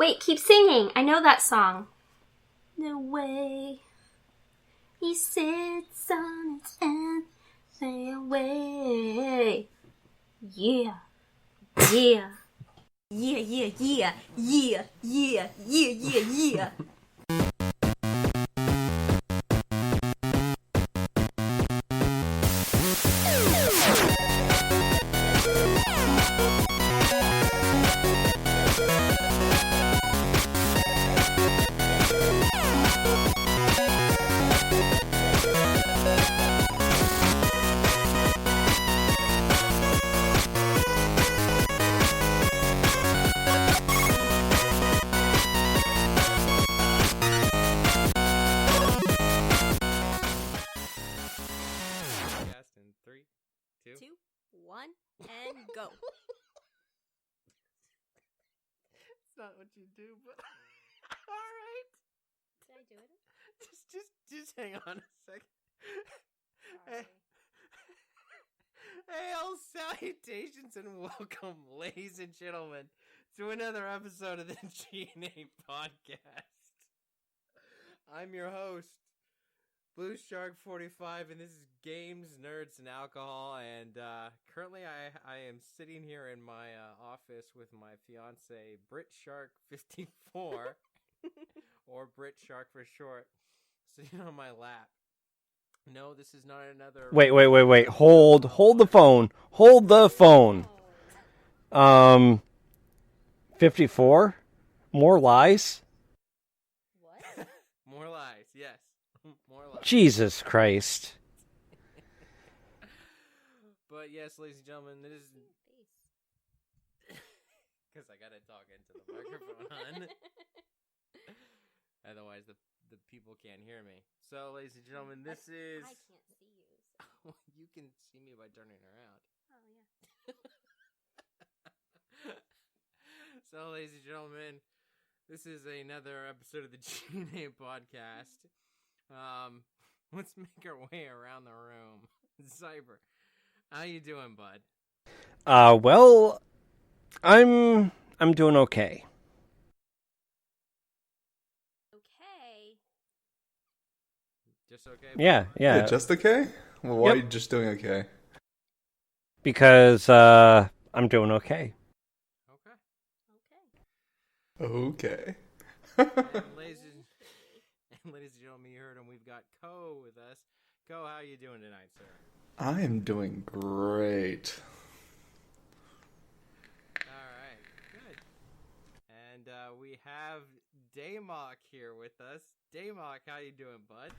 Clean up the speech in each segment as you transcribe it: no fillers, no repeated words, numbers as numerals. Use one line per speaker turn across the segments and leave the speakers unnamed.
Wait, keep singing. I know that song. The way he sits on its end, say away. Yeah. Yeah. Yeah, yeah, yeah. Yeah, yeah, yeah, yeah, yeah. And go.
It's not what you do, but all right.
Did I do it?
Just hang on a second. Hey, all salutations and welcome, ladies and gentlemen, to another episode of the G.N.A podcast. I'm your host, BritShark 45, and this is Games, Nerds, and Alcohol, and currently I am sitting here in my office with my fiance, BritShark 54, or BritShark for short, sitting on my lap. No, this is not another...
Wait. Hold the phone. Hold the phone. 54? More lies?
What?
More lies, yes. More lies.
Jesus Christ.
But yes, ladies and gentlemen, it is... Because I gotta talk into the microphone, hon. Otherwise, the people can't hear me. So, ladies and gentlemen, this is...
I can't see you. So.
You can see me by turning around.
Oh, yeah.
So, ladies and gentlemen, this is another episode of the G.N.A podcast. Let's make our way around the room. Zyber, how you doing, bud?
Well, I'm doing okay.
Just okay?
Yeah.
Just okay? Well, why are you just doing okay?
Because I'm doing okay.
Okay.
And ladies and gentlemen, you heard him. We've got Ko with us. Ko, how are you doing tonight, sir?
I am doing great.
All right, good. And we have Damok here with us. Damok, how you doing, bud?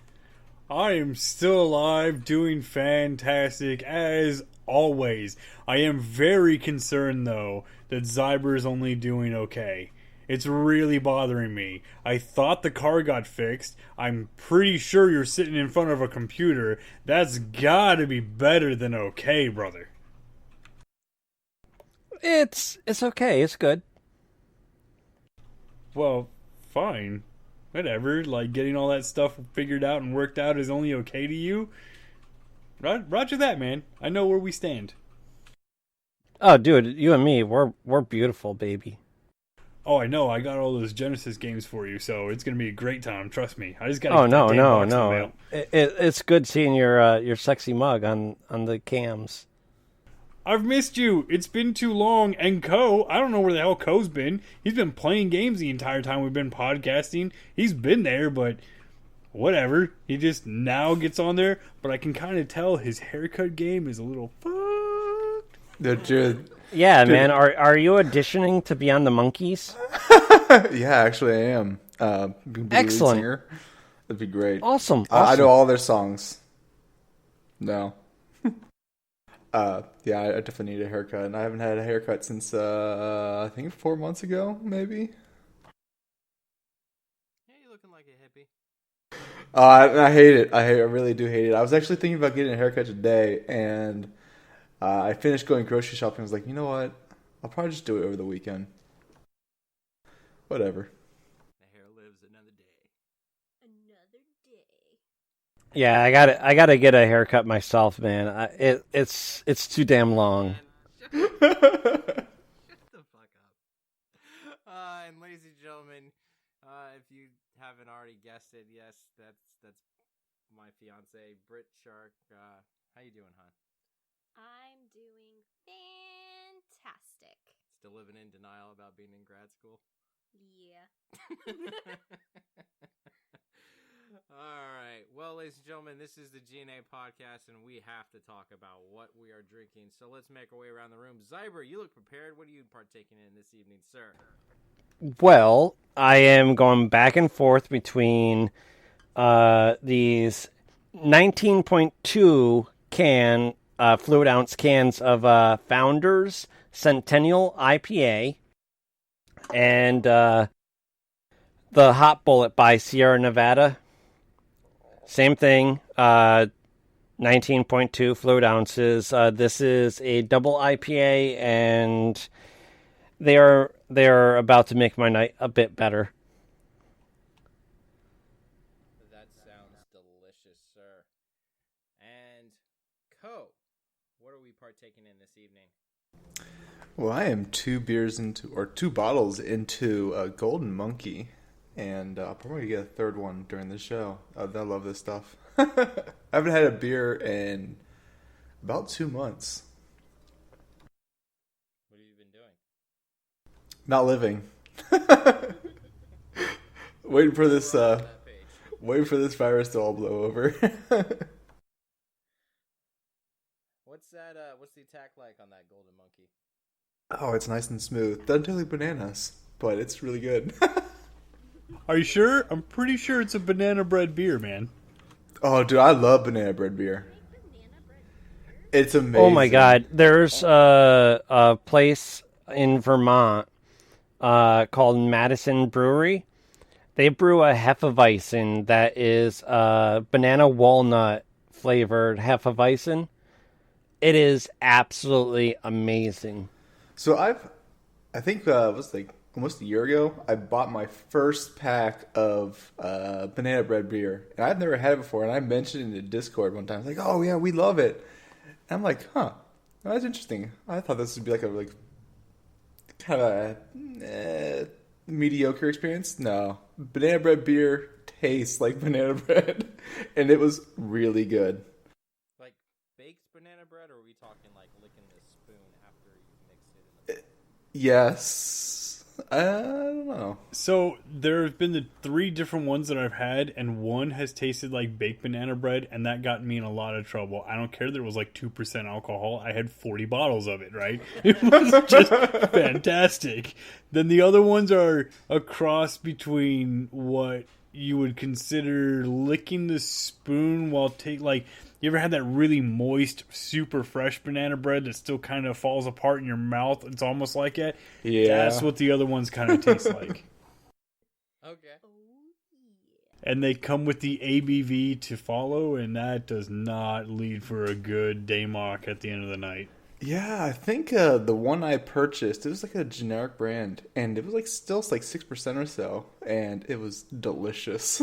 I am still alive, doing fantastic, as always. I am very concerned, though, that Zyber is only doing okay. It's really bothering me. I thought the car got fixed. I'm pretty sure you're sitting in front of a computer. That's gotta be better than okay, brother.
It's okay. It's good.
Well, fine. Whatever. Like, getting all that stuff figured out and worked out is only okay to you? Roger that, man. I know where we stand.
Oh, dude, you and me, we're beautiful, baby.
Oh, I know. I got all those Genesis games for you, so it's gonna be a great time. Trust me. I just got.
Oh no. It's good seeing your sexy mug on the cams.
I've missed you. It's been too long. And Ko, I don't know where the hell Ko's been. He's been playing games the entire time we've been podcasting. He's been there, but whatever. He just now gets on there. But I can kind of tell his haircut game is a little fucked.
Yeah, dude. Man. Are you auditioning to be on the Monkees?
Yeah, actually I am.
Excellent.
Singer. That'd be great.
Awesome.
I know all their songs. No. Yeah, I definitely need a haircut, and I haven't had a haircut since I think 4 months ago, maybe.
Yeah, you're looking like a hippie.
I hate it. I really do hate it. I was actually thinking about getting a haircut today, and I finished going grocery shopping. I was like, you know what? I'll probably just do it over the weekend. Whatever.
The hair lives another day.
Yeah, I gotta get a haircut myself, man. It's too damn long.
Shut the fuck up. And ladies ladies and gentlemen, if you haven't already guessed it, yes, that's my fiance, BritShark. How you doing, hon?
I'm doing fantastic.
Still living in denial about being in grad school?
Yeah.
All right. Well, ladies and gentlemen, this is the G.N.A podcast, and we have to talk about what we are drinking. So let's make our way around the room. Zyber, you look prepared. What are you partaking in this evening, sir?
Well, I am going back and forth between these 19.2 fluid ounce cans of Founders Centennial IPA and the Hot Bullet by Sierra Nevada. Same thing, 19.2 fluid ounces. This is a double IPA, and they are about to make my night a bit better.
That sounds delicious, sir. And Co, what are we partaking in this evening?
Well, I am two bottles into a Golden Monkey, and I'll probably get a third one during the show. I love this stuff. I haven't had a beer in about 2 months.
What have you been doing?
Not living. Waiting for this virus to all blow over.
What's the attack like on that Golden Monkey?
Oh, it's nice and smooth. Doesn't taste like bananas, but it's really good.
Are you sure? I'm pretty sure it's a banana bread beer, man.
Oh, dude, I love banana bread beer. It's amazing.
Oh my God! There's a place in Vermont called Madison Brewery. They brew a Hefeweizen that is banana walnut flavored Hefeweizen. It is absolutely amazing.
So I think it was like almost a year ago, I bought my first pack of banana bread beer. And I've never had it before, and I mentioned it in the Discord one time. I was like, oh yeah, we love it. And I'm like, huh, that's interesting. I thought this would be like kind of a mediocre experience. No. Banana bread beer tastes like banana bread. And it was really good.
Like baked banana bread, or are we talking like licking the spoon after you mix it in the bowl?
Yes. I don't know.
So there have been the 3 different ones that I've had, and one has tasted like baked banana bread, and that got me in a lot of trouble. I don't care that it was like 2% alcohol. I had 40 bottles of it, right? It was just fantastic. Then the other ones are a cross between what you would consider licking the spoon while you ever had that really moist, super fresh banana bread that still kind of falls apart in your mouth? It's almost like it.
Yeah.
That's what the other ones kind of taste like.
Okay.
And they come with the ABV to follow, and that does not lead for a good Damok at the end of the night.
Yeah, I think the one I purchased, it was like a generic brand, and it was like still like 6% or so, and it was delicious.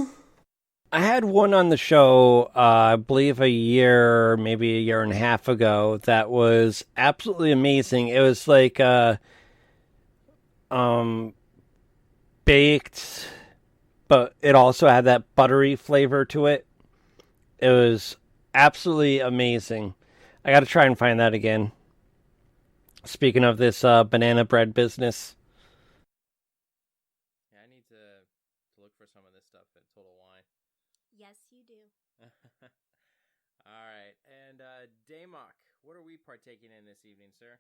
I had one on the show, I believe maybe a year and a half ago, that was absolutely amazing. It was like baked, but it also had that buttery flavor to it. It was absolutely amazing. I got to try and find that again. Speaking of this banana bread business.
Yeah, I need to look for some of this stuff at Total Wine.
Yes, you do.
All right. And Damok, what are we partaking in this evening, sir?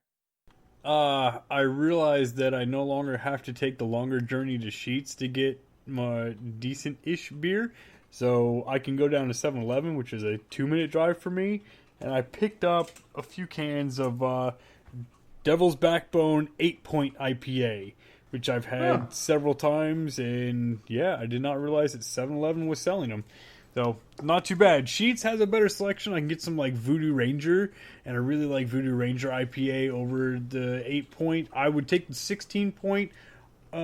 I realized that I no longer have to take the longer journey to Sheetz to get my decent-ish beer. So I can go down to 7-Eleven, which is a 2-minute drive for me. And I picked up a few cans of Devil's Backbone 8-Point IPA, which I've had several times. And yeah, I did not realize that 7-Eleven was selling them. So, not too bad. Sheetz has a better selection. I can get some, like, Voodoo Ranger, and I really like Voodoo Ranger IPA over the 8-Point. I would take the 16-Point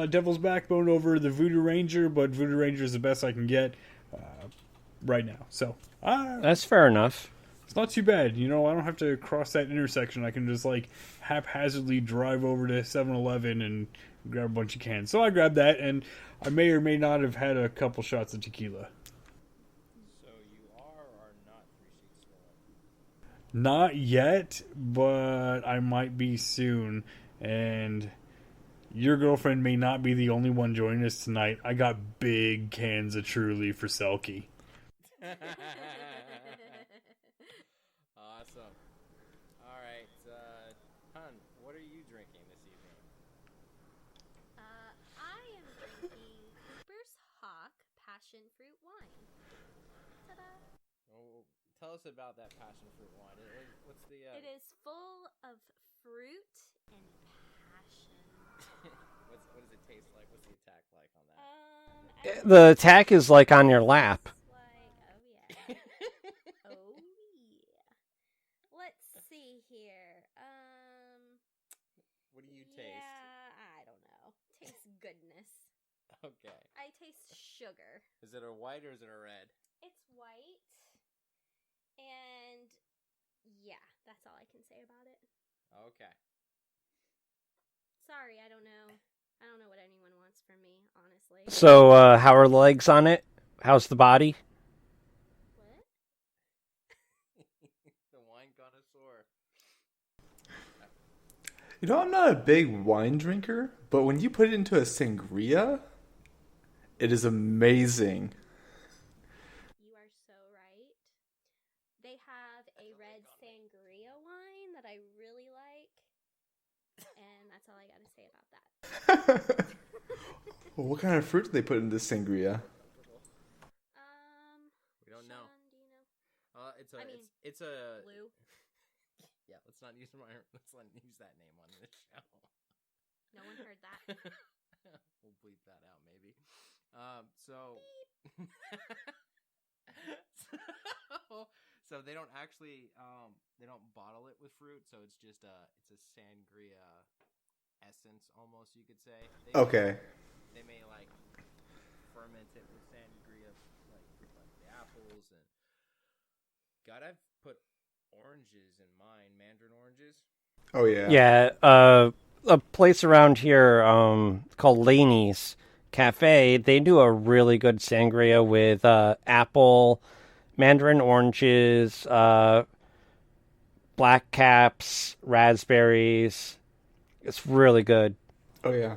Devil's Backbone over the Voodoo Ranger, but Voodoo Ranger is the best I can get right now. So,
That's fair enough.
it's not too bad. You know, I don't have to cross that intersection. I can just, like, haphazardly drive over to 7-Eleven and grab a bunch of cans. So I grabbed that, and I may or may not have had a couple shots of tequila.
So you are or not 3 Sheets Squad?
Not yet, but I might be soon. And your girlfriend may not be the only one joining us tonight. I got big cans of Truly for Selkie.
Awesome. All right, Hun, what are you drinking this evening?
I am drinking Cooper's Hawk passion fruit wine. Ta-da!
Oh, tell us about that passion fruit wine. What's the?
It is full of fruit and passion.
What does it taste like? What's the attack like on that?
The attack is like on your lap.
Oh yeah. Oh yeah. Let's see here.
What do you taste?
Yeah, I don't know. Tastes goodness.
Okay.
I taste sugar.
Is it a white or is it a red?
It's white. And yeah, that's all I can say about it.
Okay.
Sorry, I don't know. I don't know what anyone wants from me, honestly.
So, how are the legs on it? How's the body?
What?
The wine connoisseur.
You know, I'm not a big wine drinker, but when you put it into a sangria, it is amazing.
You are so right. They have a red sangria wine that I really like. And that's all I got to say about that.
Well, what kind of fruit do they put in this sangria?
We don't know.
Sean, do you know?
It's a
Blue.
Yeah, let's not use that name on this show.
No one heard that.
We'll bleep that out maybe. So they don't actually they don't bottle it with fruit, so it's just it's a sangria essence almost, you could say.
Okay.
They may like ferment it with sangria, like the apples and. God, I've put oranges in mine, mandarin oranges.
Oh, yeah.
Yeah, a place around here called Laney's Cafe, they do a really good sangria with apple, mandarin oranges, black caps, raspberries. It's really good.
Oh, yeah.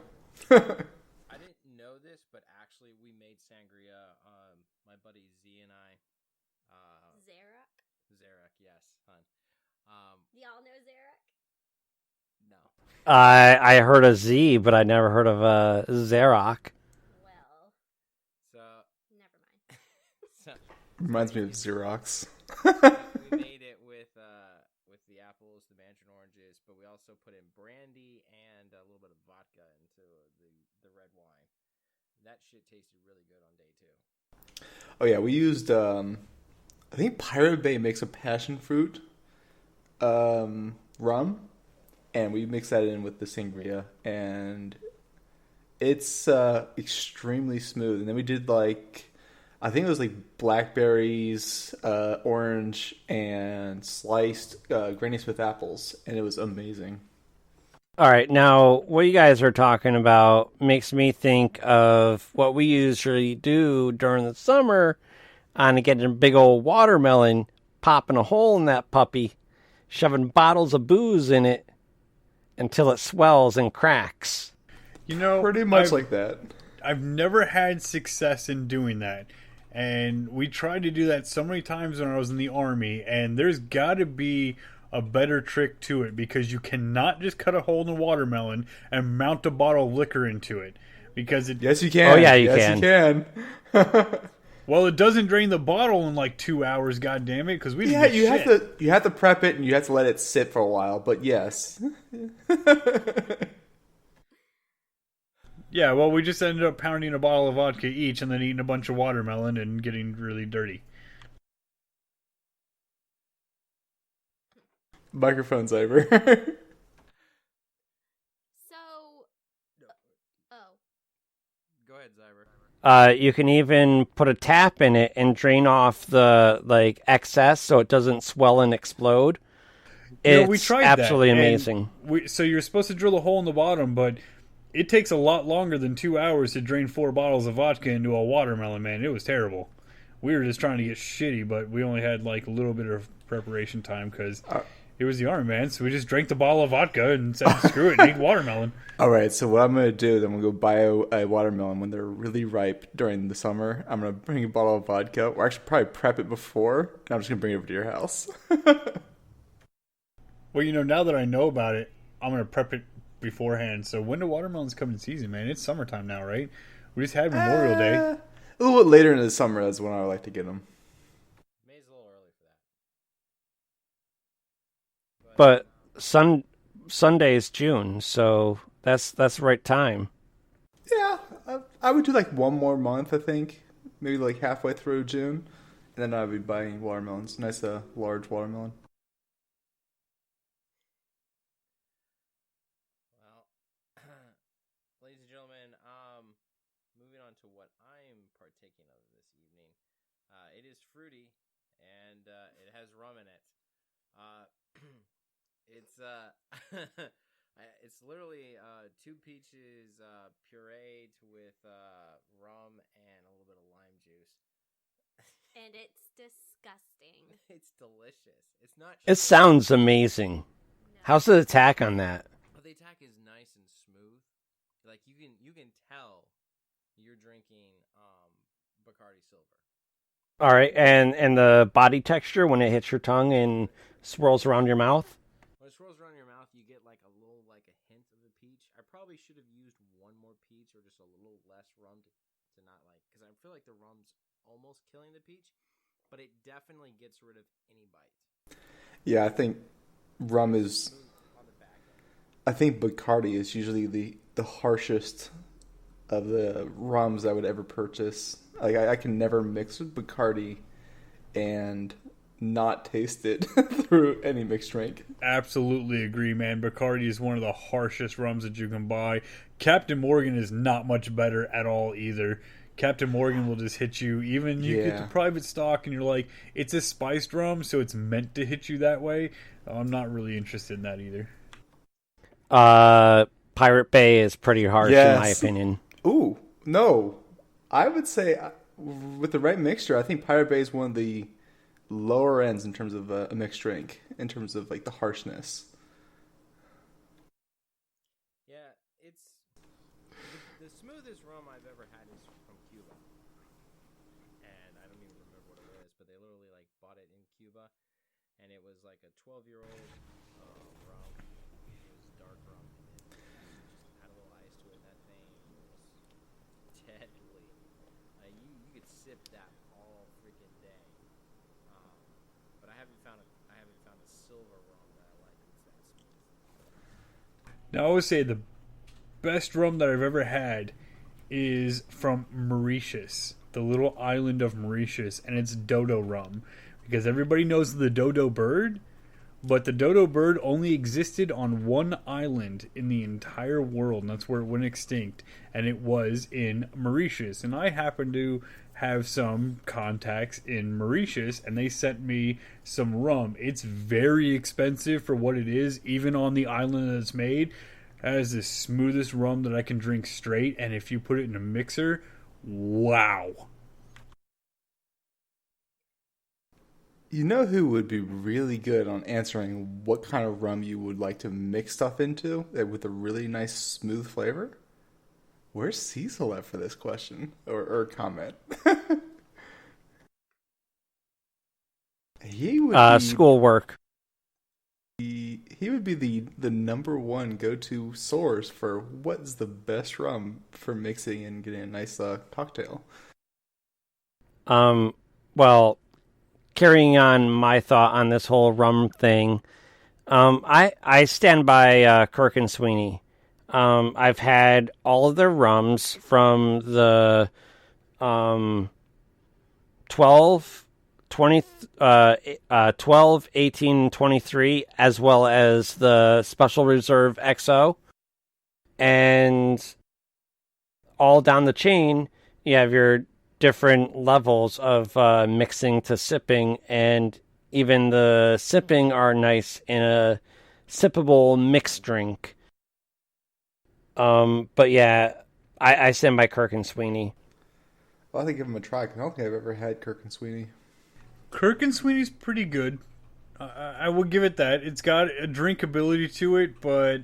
I didn't know this, but actually we made sangria. My buddy Z&I. Zarak, yes, hun.
Y'all know Zarak?
No.
I heard of Z, but I never heard of Xerox.
Well,
So
never mind.
Reminds me of Xerox.
we made it with the apples, the mandarin oranges, but we also put in brandy and a little bit of vodka into the red wine. That shit tasted really good on day 2.
Oh, yeah, we used, I think Pirate Bay makes a passion fruit rum, and we mix that in with the sangria, and it's extremely smooth. And then we did I think it was blackberries, orange, and sliced Granny Smith apples, and it was amazing.
All right, now what you guys are talking about makes me think of what we usually do during the summer on getting a big old watermelon, popping a hole in that puppy, shoving bottles of booze in it until it swells and cracks.
You know,
Pretty much like that.
I've never had success in doing that. And we tried to do that so many times when I was in the Army, and there's got to be a better trick to it, because you cannot just cut a hole in the watermelon and mount a bottle of liquor into it, because it...
Yes, you can.
Oh, yeah, you
yes,
can.
You can.
Well, it doesn't drain the bottle in 2 hours, goddammit, because we didn't
Yeah,
do shit.
you have to prep it and you have to let it sit for a while, but yes.
Yeah, well, we just ended up pounding a bottle of vodka each and then eating a bunch of watermelon and getting really dirty.
Microphone, Zyber.
So, oh,
Go ahead, Zyber.
You can even put a tap in it and drain off the excess so it doesn't swell and explode.
You know,
It's
we tried
absolutely
that, and
amazing.
So you're supposed to drill a hole in the bottom, but it takes a lot longer than 2 hours to drain 4 bottles of vodka into a watermelon, man. It was terrible. We were just trying to get shitty, but we only had like a little bit of preparation time because it was the Army, man. So we just drank the bottle of vodka and said, screw it, and ate watermelon.
All right, so what I'm going to do is I'm going to go buy a watermelon when they're really ripe during the summer. I'm going to bring a bottle of vodka, or actually probably prep it before, and I'm just going to bring it over to your house.
Well, now that I know about it, I'm going to prep it beforehand. So when do watermelons come in season, man? It's summertime now, right? We just had Memorial Day.
A little bit later in the summer, that's when I would like to get them.
May's a little early for that.
But Sunday's June, so that's the right time.
Yeah, I would do like one more month, I think. Maybe like halfway through June. And then I'd be buying watermelons. Nice large watermelon.
Well, ladies and gentlemen, moving on to what I'm partaking of this evening. It is fruity, and it has rum in it. It's literally 2 peaches pureed with rum and a little bit of lime juice.
And it's disgusting.
It's delicious. It's not.
It sounds amazing.
No.
How's the attack on that?
Well, the attack is nice and smooth. Like you can tell you're drinking Bacardi Silver.
All right, and the body texture when it hits your tongue and swirls around your mouth?
When it swirls around your mouth, you get like a little, like a hint of the peach. I probably should have used one more peach or just a little less rum to not like, because I feel like the rum's almost killing the peach, but it definitely gets rid of any bite.
Yeah, I think rum is. I think Bacardi is usually the harshest of the rums I would ever purchase. Like I can never mix with Bacardi and not taste it through any mixed drink.
Absolutely agree, man. Bacardi is one of the harshest rums that you can buy. Captain Morgan is not much better at all either. Captain Morgan will just hit you. Even you get the private stock and you're like, it's a spiced rum, so it's meant to hit you that way. I'm not really interested in that either.
Pirate Bay is pretty harsh in my opinion.
Ooh, no. I would say with the right mixture, I think Pirate Bay is one of the lower ends in terms of a mixed drink, in terms of like the harshness.
Yeah, it's the smoothest rum I've ever had is from Cuba, and I don't even remember what it is, but they literally like bought it in Cuba, and it was like a 12-year-old rum. It was dark rum, and just add a little ice to it. That thing was deadly. You could sip that all freaking day. But I haven't found a silver rum that I like that's that smooth.
Now, I would say the best rum that I've ever had is from Mauritius, the little island of Mauritius, and it's dodo rum. Because everybody knows the dodo bird, but the dodo bird only existed on one island in the entire world, and that's where it went extinct, and it was in Mauritius. And I happen to have some contacts in Mauritius, and they sent me some rum. It's very expensive for what it is, even on the island that it's made. It has the smoothest rum that I can drink straight, and if you put it in a mixer, wow.
You know who would be really good on answering what kind of rum you would like to mix stuff into with a really nice smooth flavor? Where's Cecil at for this question or comment? He would be,
schoolwork.
he would be the number one go-to source for what's the best rum for mixing and getting a nice cocktail.
Well, carrying on my thought on this whole rum thing, I stand by Kirk and Sweeney. I've had all of their rums from the 12, 18, 23, as well as the Special Reserve XO. And all down the chain, you have your different levels of mixing to sipping, and even the sipping are nice in a sippable mixed drink. But yeah, I stand by Kirk and Sweeney.
I'll have to give them a try. 'Cause I don't think I've ever had Kirk and Sweeney.
Kirk and Sweeney's pretty good. I will give it that. It's got a drinkability to it, but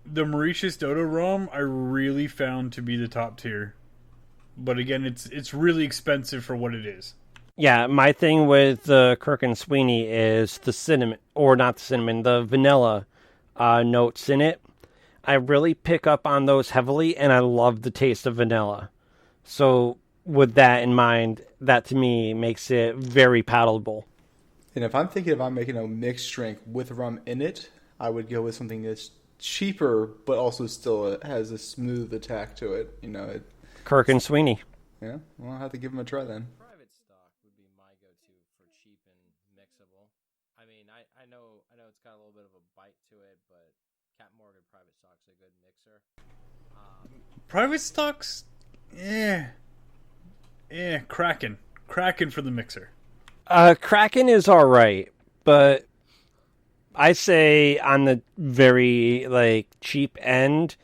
the Mauritius Dodo rum I really found to be the top tier. But again, it's really expensive for what it is.
Yeah, my thing with the Kirk and Sweeney is the cinnamon, or not the cinnamon, the vanilla notes in it. I really pick up on those heavily, and I love the taste of vanilla. So with that in mind, that to me makes it very palatable.
And if I'm thinking about making a mixed drink with rum in it, I would go with something that's cheaper, but also still has a smooth attack to it. You know,
Kirk and Sweeney.
yeah. Well, I'll have to give them a try then.
Private stock would be my go-to for cheap and mixable. I mean, I know it's got a little bit of a bite to it, but Cap Morgan Private Stock's a good mixer.
Private stocks, Kraken for the mixer.
Kraken is all right, but I say on the very cheap end.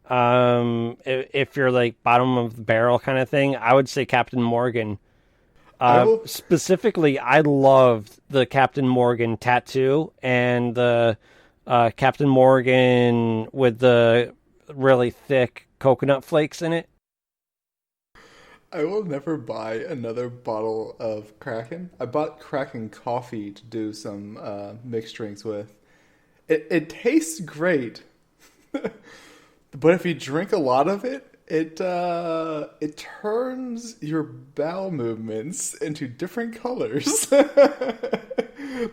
If you're bottom of the barrel kind of thing, I would say Captain Morgan. Specifically, I loved the Captain Morgan tattoo and the Captain Morgan with the really thick coconut flakes in it.
I will never buy another bottle of Kraken. I bought Kraken coffee to do some mixed drinks with. It tastes great, but if you drink a lot of it, it turns your bowel movements into different colors. There's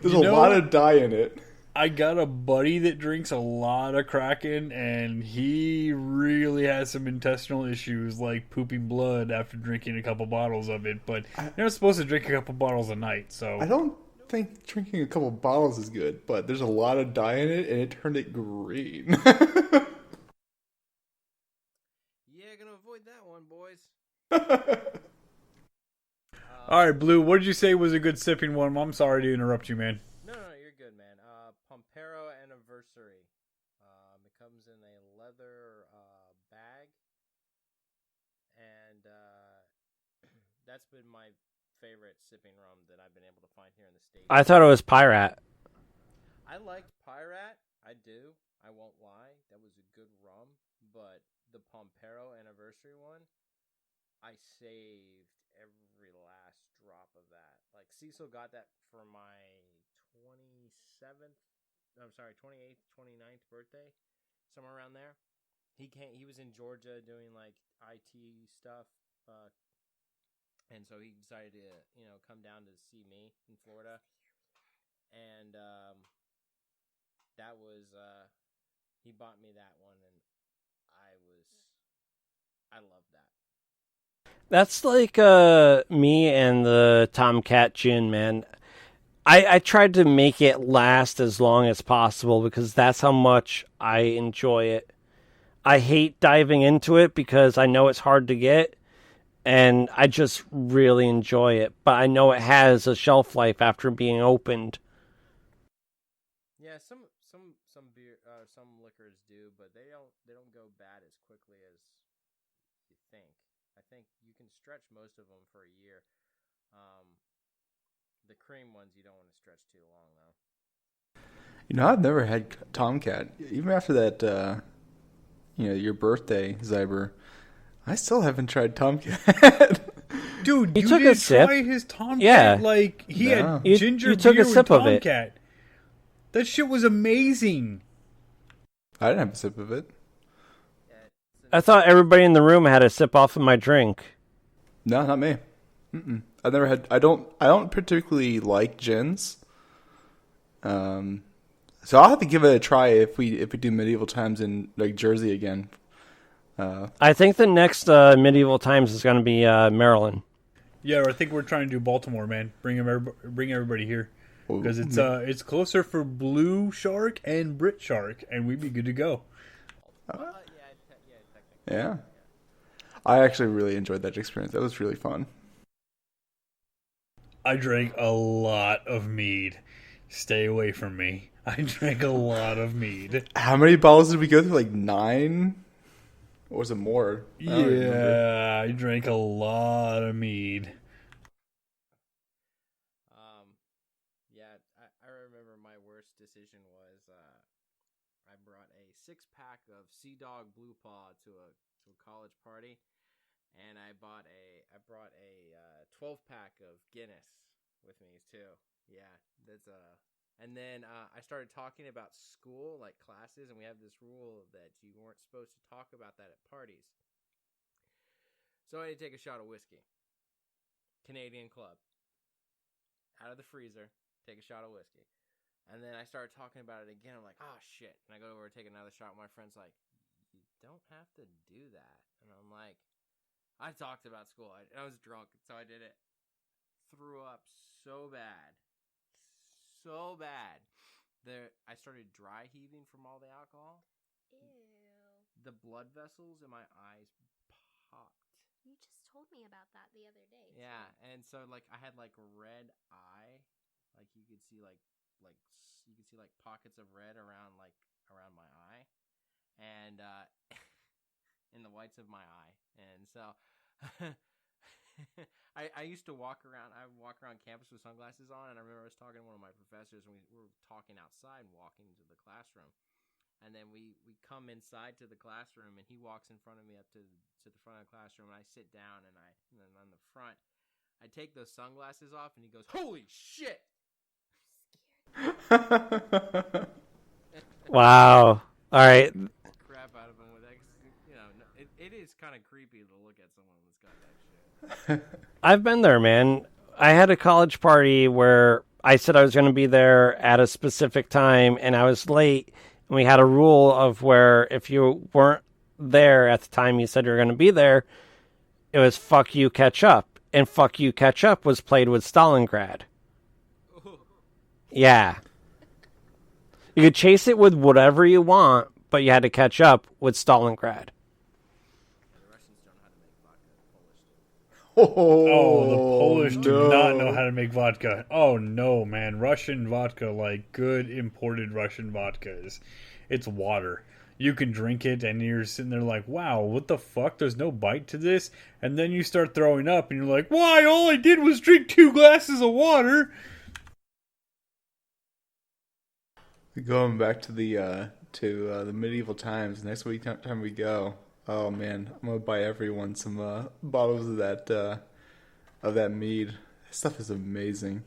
a lot of dye in it.
I got a buddy that drinks a lot of Kraken, and he really has some intestinal issues, like pooping blood after drinking a couple bottles of it. But you're not supposed to drink a couple bottles a night, so
I don't think drinking a couple bottles is good. But there's a lot of dye in it, and it turned it green.
Yeah, gonna avoid that one, boys.
All right, Blue, what did you say was a good sipping one? I'm sorry to interrupt you, man.
No, you're good, man. Pompero Anniversary. It comes in a leather bag, and that's been my favorite sipping rum that I've been able to find here in the States.
I thought it was Pyrat.
I liked Pyrat. I do. I won't lie. That was a good rum, but the Pompero Anniversary one, I saved every last drop of that. Like, Cecil got that for my 28th, 29th birthday, somewhere around there. He was in Georgia doing IT stuff, and so he decided to come down to see me in Florida, and that was he bought me that one, and I loved that.
That's like me and the Tomcat gin, man. I tried to make it last as long as possible because that's how much I enjoy it. I hate diving into it because I know it's hard to get, and I just really enjoy it. But I know it has a shelf life after being opened.
Yeah, some beer, some liquors do, but they don't go bad as quickly as you think. I think you can stretch most of them for a year. The cream ones you don't want to stretch too long, though.
I've never had Tomcat. Even after that, your birthday, Zyber, I still haven't tried Tomcat.
Dude,
You
you
took a
didn't
sip?
try his Tomcat?
Yeah.
Like, he
No.
had
You
ginger
took a
beer
sip
with
of it.
Tomcat. That shit was amazing.
I didn't have a sip of it.
I thought everybody in the room had a sip off of my drink.
No, not me. I've never had. I don't particularly like gins. So I'll have to give it a try if we do medieval times in Jersey again.
I think the next medieval times is going to be Maryland.
Yeah, I think we're trying to do Baltimore, man. Bring everybody here. Because it's closer for Blue Shark and BritShark, and we'd be good to go.
Yeah. I actually really enjoyed that experience. That was really fun.
I drank a lot of mead. Stay away from me. I drank a lot of mead.
How many bottles did we go through? Like 9? Or was it more? I don't remember.
Yeah, I drank a lot of mead.
Yeah, I remember my worst decision was I brought a 6-pack of Sea Dog Blue Paw to a college party, and I brought a 12-pack of Guinness with me too. Yeah, that's And then I started talking about school, like classes, and we have this rule that you weren't supposed to talk about that at parties. So I had to take a shot of whiskey. Canadian Club. Out of the freezer, take a shot of whiskey. And then I started talking about it again. I'm like, oh, shit. And I go over and take another shot. My friend's like, you don't have to do that. And I'm like, I talked about school. I was drunk, so I did it. Threw up so bad. So bad. I started dry heaving from all the alcohol.
Ew.
The blood vessels in my eyes popped.
You just told me about that the other day.
Yeah, and so like I had like red eye, like you could see like pockets of red around my eye, and in the whites of my eye, and so I used to walk around. I would walk around campus with sunglasses on, and I remember I was talking to one of my professors, and we were talking outside, walking to the classroom. And then we come inside to the classroom, and he walks in front of me up to the front of the classroom, and I sit down, and then on the front, I take those sunglasses off, and he goes, "Holy shit!"
Wow. All right.
Crap out of him with that. It is kind of creepy to look at someone that's got that shit.
I've been there, man. I had a college party where I said I was going to be there at a specific time, and I was late. And we had a rule of where if you weren't there at the time you said you were going to be there, it was fuck you, catch up. And fuck you, catch up was played with Stalingrad. Yeah. You could chase it with whatever you want, but you had to catch up with Stalingrad.
The Russians don't know how to make vodka. The Polish do.
Oh, the Polish do not know how to make vodka. Oh, no, man. Russian vodka, like good imported Russian vodkas. It's water. You can drink it, and you're sitting there like, wow, what the fuck? There's no bite to this? And then you start throwing up, and you're like, why? All I did was drink 2 glasses of water.
Going back to the medieval times, next week time we go, oh man, I'm gonna buy everyone some bottles of that mead. This stuff is amazing.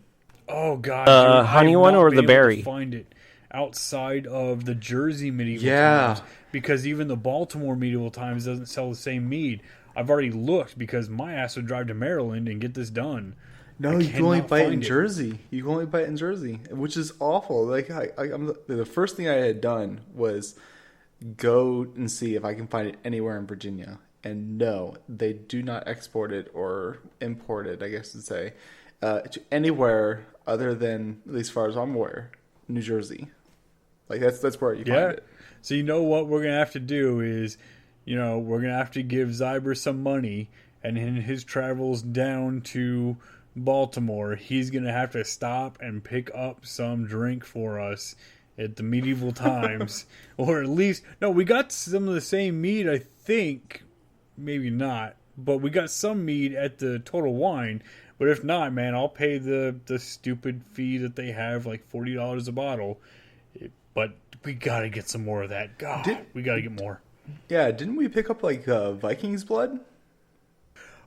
Oh god,
honey one or the berry?
Find it outside of the Jersey medieval times, because even the Baltimore medieval times doesn't sell the same mead. I've already looked because my ass would drive to Maryland and get this done.
No, you can only buy it in Jersey. You can only buy it in Jersey, which is awful. Like the first thing I had done was go and see if I can find it anywhere in Virginia. And no, they do not export it or import it, I guess to say, to anywhere other than, at least as far as I'm aware, New Jersey. Like that's where you find it.
So you know what we're gonna have to do is, we're gonna have to give Zyber some money, and in his travels down to Baltimore, he's gonna have to stop and pick up some drink for us at the medieval times, or at least we got some of the same mead. I think maybe not, but we got some mead at the Total Wine. But if not, man, I'll pay the stupid fee that they have, like $40 a bottle. But we gotta get some more of that. God, we gotta get more.
Yeah, didn't we pick up like Viking's Blood?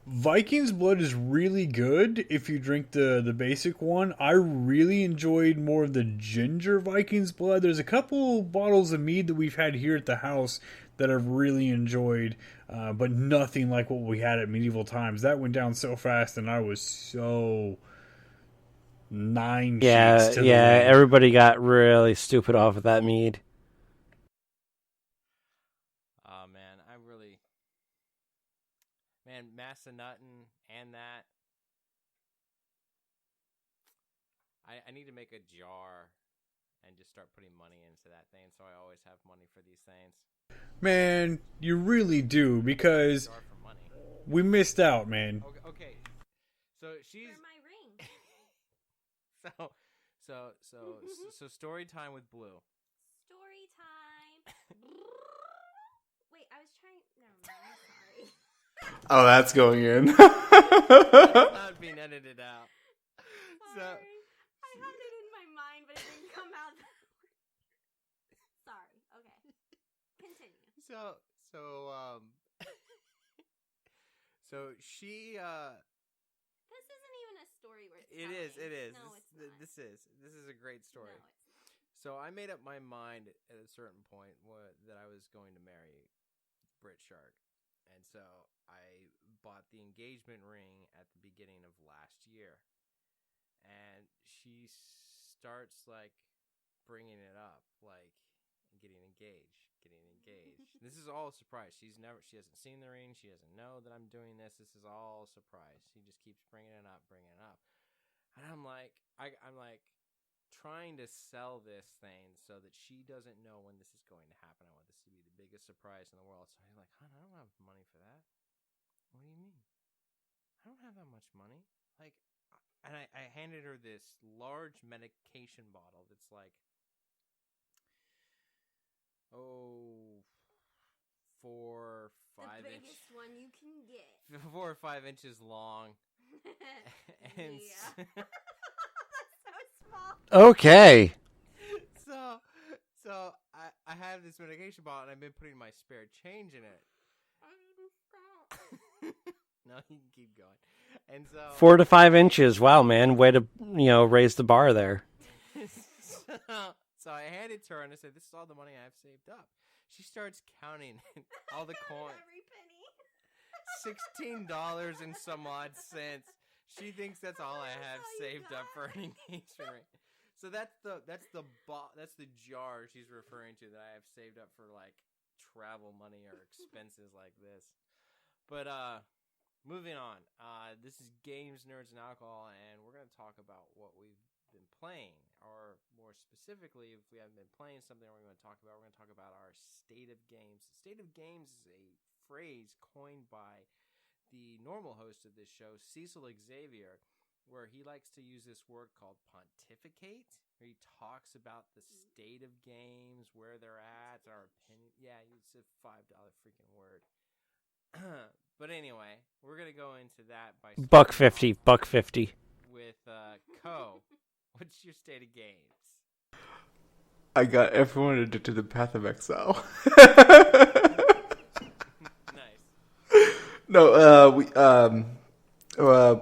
Viking's Blood is really good if you drink the basic one. I really enjoyed more of the ginger Viking's Blood. There's a couple bottles of mead that we've had here at the house that I've really enjoyed, but nothing like what we had at medieval times. That went down so fast, and I was so 9 sheets to the wind.
Everybody got really stupid off of that mead.
Oh man, Massanutten and that. I need to make a jar and just start putting money into that thing, so I always have money for these things.
Man, you really do, because we missed out, man.
Okay. So she's...
For my ring.
So story time with Blue.
Story time. Wait, I was trying. Never mind. I'm sorry.
Oh, that's going in.
It's not being edited out.
Sorry. I had it in my mind, but it didn't come out. Sorry. Okay. Continue.
So she
This isn't even a story worth
It
telling.
is.
No, it's not.
This is a great story.
No, it's not.
So I made up my mind at a certain point that I was going to marry BritShark. And so I bought the engagement ring at the beginning of last year. And she starts like bringing it up, like getting engaged. This is all a surprise. She hasn't seen the ring. She doesn't know that I'm doing this. This is all a surprise. She just keeps bringing it up. And I'm like, I'm like trying to sell this thing so that she doesn't know when this is going to happen. I want this to be the biggest surprise in the world. So I'm like, hon, I don't have money for that. What do you mean? I don't have that much money. Like, and I handed her this large medication bottle that's like, 4 or 5
the
inch.
biggest one you can get.
4 or 5 inches long. And
yeah. That's so small.
Okay.
So I have this medication bottle and I've been putting my spare change in it. No, you can keep going. And so
4 to 5 inches. Wow, man. Way to, raise the bar there.
So I handed it to her and I said, "This is all the money I've saved up." She starts counting all the coins.
Every penny.
$16 and some odd cents. She thinks that's all I have saved up for an engagement ring. So that's the jar she's referring to that I have saved up for like travel money or expenses like this. But moving on. This is Games, Nerds, and Alcohol, and we're going to talk about what we've been playing, or more specifically, if we haven't been playing something we're going to talk about our state of games. State of games is a phrase coined by the normal host of this show, Cecil Xavier, where he likes to use this word called pontificate, where he talks about the state of games, where they're at, our opinion. Yeah, it's a $5 freaking word. But anyway, we're going to go into that by
$1.50.
with Co. What's your state of games?
I got everyone addicted to Path of Exile.
Nice.
No, we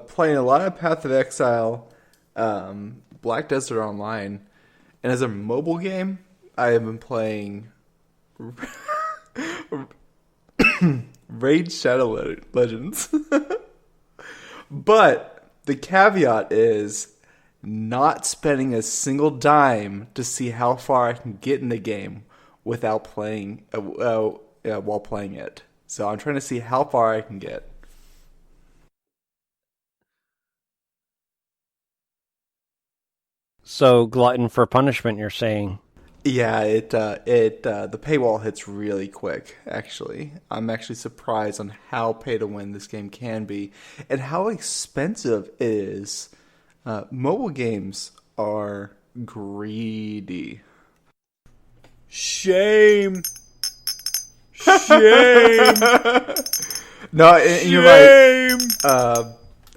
playing a lot of Path of Exile, Black Desert Online, and as a mobile game, I have been playing Raid Shadow Legends. But the caveat is not spending a single dime to see how far I can get in the game without playing while playing it. So I'm trying to see how far I can get.
So glutton for punishment, you're saying?
Yeah, the paywall hits really quick, actually. I'm actually surprised on how pay to win this game can be and how expensive it is. Mobile games are greedy.
Shame.
No, you're right.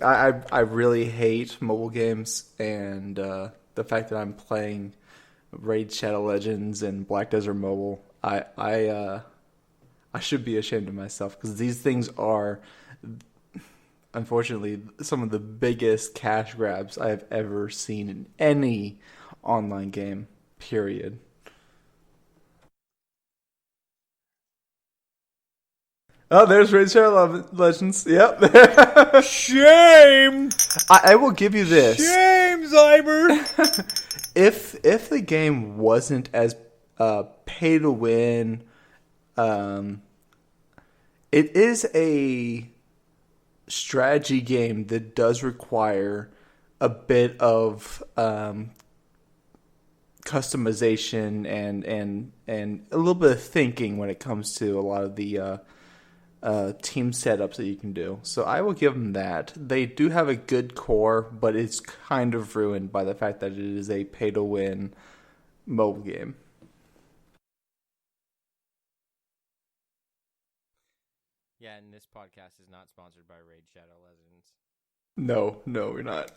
I really hate mobile games, and the fact that I'm playing Raid Shadow Legends and Black Desert Mobile, I should be ashamed of myself, because these things are, unfortunately, some of the biggest cash grabs I have ever seen in any online game, period. Oh, there's Raid Shadow Legends. Yep.
Shame.
I will give you this.
Shame, Zyber.
If the game wasn't as pay to win, it is a strategy game that does require a bit of customization and a little bit of thinking when it comes to a lot of the team setups that you can do. So I will give them that. They do have a good core, but it's kind of ruined by the fact that it is a pay-to-win mobile game.
Yeah, and this podcast is not sponsored by Raid Shadow Legends.
No, we're not.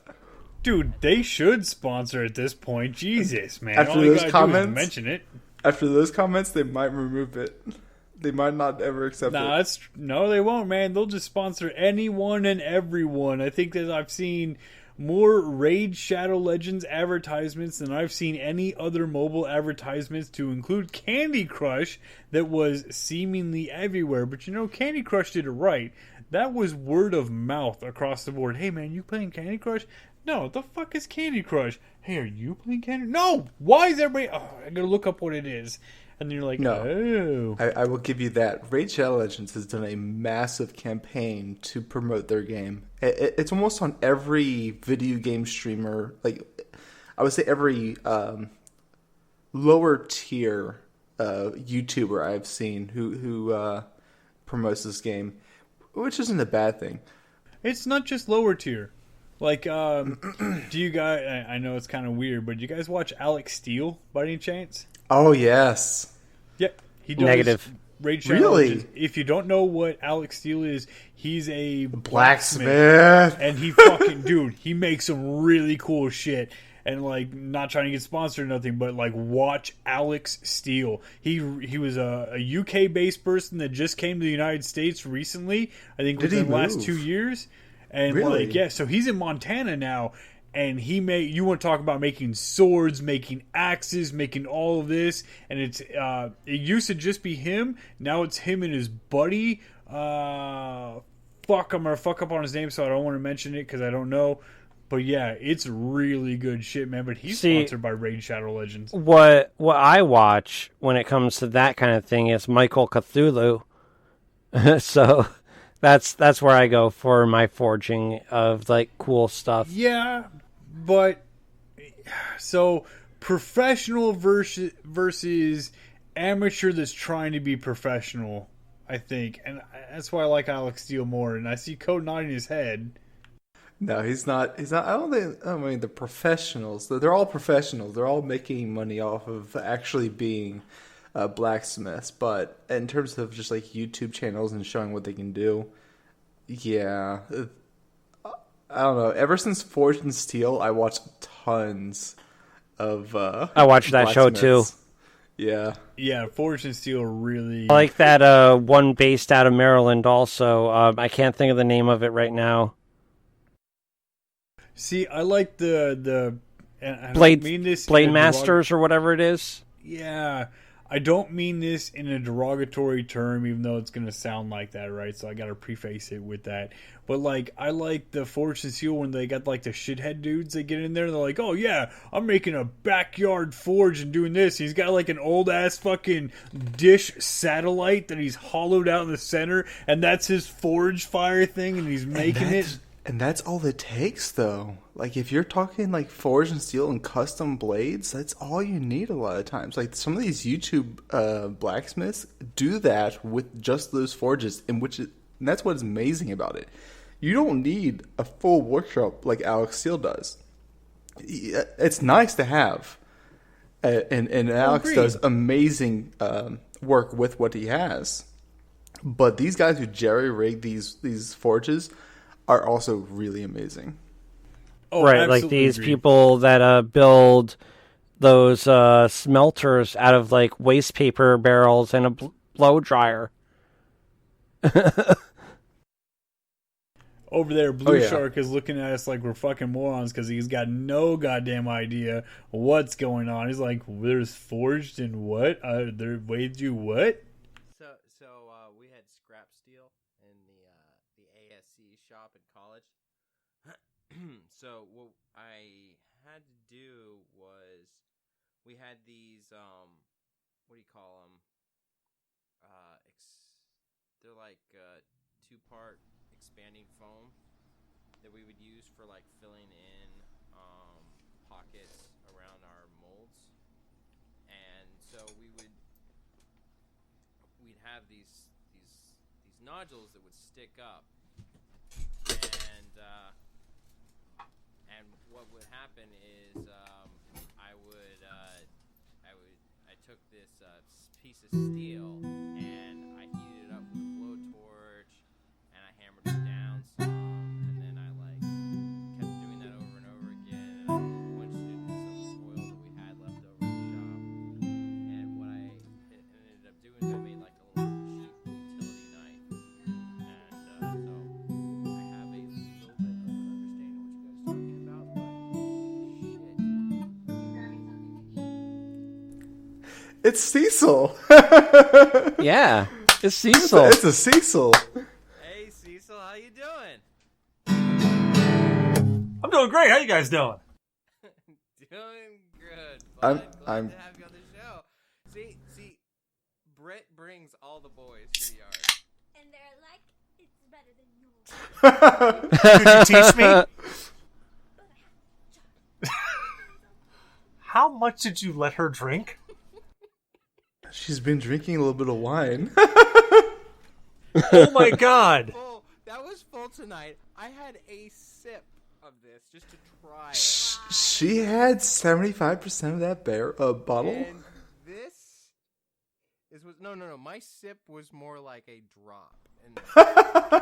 Dude, they should sponsor at this point. Jesus, man.
After
All you
those
gotta
comments,
do is mention it.
After those comments, they might remove it. They might not ever accept it.
No, they won't, man. They'll just sponsor anyone and everyone. I think that I've seen more Raid Shadow Legends advertisements than I've seen any other mobile advertisements, to include Candy Crush, that was seemingly everywhere. But Candy Crush did it right. That was word of mouth across the board. Hey, man, you playing Candy Crush? No, what the fuck is Candy Crush? Hey, are you playing Candy? No! Why is everybody... Oh, I gotta look up what it is. And then you're like,
no.
Oh.
I will give you that. Raid Shadow Legends has done a massive campaign to promote their game. It's almost on every video game streamer. Like, I would say every lower tier YouTuber I've seen who promotes this game, which isn't a bad thing.
It's not just lower tier. Like, do you guys... I know it's kind of weird, but do you guys watch Alex Steele by any chance?
Oh, yes.
Yep. He does
Negative.
Raid Shadow
Really?
Legends. If you don't know what Alex Steele is, he's a
blacksmith.
And he fucking... dude, he makes some really cool shit. And, like, not trying to get sponsored or nothing, but, like, watch Alex Steele. He was a UK-based person that just came to the United States recently. I think within the last 2 years. And,
really?
like, yeah, so he's in Montana now. And you want to talk about making swords, making axes, making all of this, and it used to just be him. Now it's him and his buddy. I'm gonna fuck up on his name, so I don't want to mention it because I don't know. But yeah, it's really good shit, man. But he's sponsored by Raid Shadow Legends.
What I watch when it comes to that kind of thing is Michael Cthulhu. So that's where I go for my forging of like cool stuff.
Yeah. But so professional versus amateur that's trying to be professional, I think, and that's why I like Alex Steele more. And I see Code nodding his head.
No, he's not. He's not. I mean, the professionals. They're all professionals. They're all making money off of actually being blacksmiths. But in terms of just like YouTube channels and showing what they can do, yeah. I don't know. Ever since Forged in Steel, I watched tons of.
I watched that show too.
Yeah.
Yeah, Forged in Steel really.
I like that one based out of Maryland. Also, I can't think of the name of it right now.
See, I like the
Blade Masters or whatever it is.
Yeah. I don't mean this in a derogatory term, even though it's going to sound like that, right? So I got to preface it with that. But, like, I like the Forged and Steel when they got, like, the shithead dudes that get in there. And they're like, oh, yeah, I'm making a backyard forge and doing this. He's got, like, an old-ass fucking dish satellite that he's hollowed out in the center. And that's his forge fire thing, and he's making it.
And that's all it takes, though. Like, if you're talking, like, Forged and Steel and custom blades, that's all you need a lot of times. Like, some of these YouTube blacksmiths do that with just those forges, and that's what's amazing about it. You don't need a full workshop like Alex Steele does. It's nice to have. And Alex does amazing work with what he has. But these guys who jerry-rig these forges are also really amazing.
Oh, right, like these people that build those smelters out of like waste paper barrels and a blow dryer.
Over there, BritShark is looking at us like we're fucking morons because he's got no goddamn idea what's going on. He's like, "There's forged and what? There wait, you what?"
So we had scrap steel in the ASC shop in college. So what I had to do was we had these what do you call them? They're like two-part expanding foam that we would use for like filling in pockets around our molds. And so we'd have these nodules that would stick up, and what would happen is I took this piece of steel and I heated it up with a blowtorch and I hammered it down some, and then I kept doing that over and over again, and I punched it in some oil that we had left over in the shop. And what I ended up doing is I made like a little cheap utility knife, and so I have a little bit of an understanding of what you guys are talking about, but shit.
It's Cecil.
Yeah, it's Cecil.
It's a Cecil.
Hey Cecil, how you doing?
I'm doing great. How you guys doing?
Doing good.
I'm
Glad to have you on the show. See, Britt brings all the boys to the yard.
And they're like, it's better than yours.
Could you teach me? How much did you let her drink?
She's been drinking a little bit of wine.
Oh my god.
Full. That was full tonight. I had a sip of this just to try it.
She had 75% of that bottle.
And this was no. My sip was more like a drop.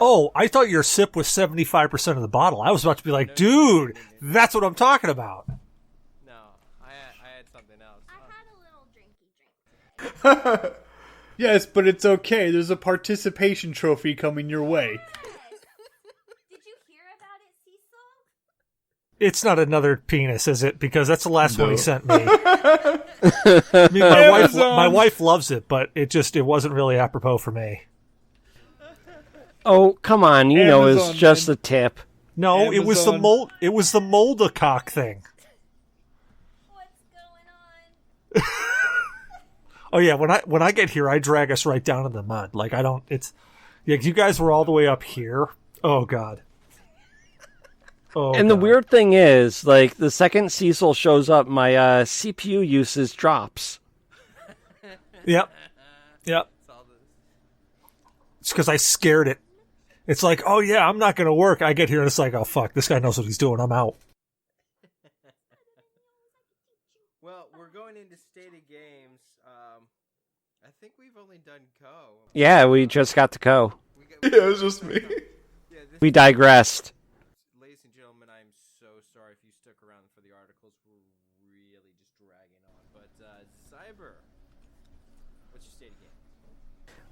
Oh, I thought your sip was 75% of the bottle. I was about to be like, dude, that's what I'm talking about.
No, I had something else.
I had a little drinky drink.
Yes, but it's okay. There's a participation trophy coming your way.
Did you hear about it, Cecil?
It's not another penis, is it? Because that's the last one he
No.
sent me. I mean, my wife loves it, but it wasn't really apropos for me.
Oh, come on. You know it's
Amazon,
just
man.
a tip.
No, it was the
Amazon.
It was the Moldacock thing.
What's going on?
Oh yeah, when I get here, I drag us right down in the mud. Like you guys were all the way up here. Oh god. Oh.
And the weird thing is, like, the second Cecil shows up, my CPU usage drops.
Yep. It's because I scared it. It's like, oh yeah, I'm not gonna work. I get here and it's like, oh fuck, this guy knows what he's doing. I'm out.
Well, we're going into State of Games. I think we've only done Co.
Yeah, we just got to go.
Yeah, it was just me.
Yeah,
We digressed.
ladies and gentlemen, I'm so sorry if you stuck around for the articles. We're really just dragging on. But Zyber, what's your State of Game?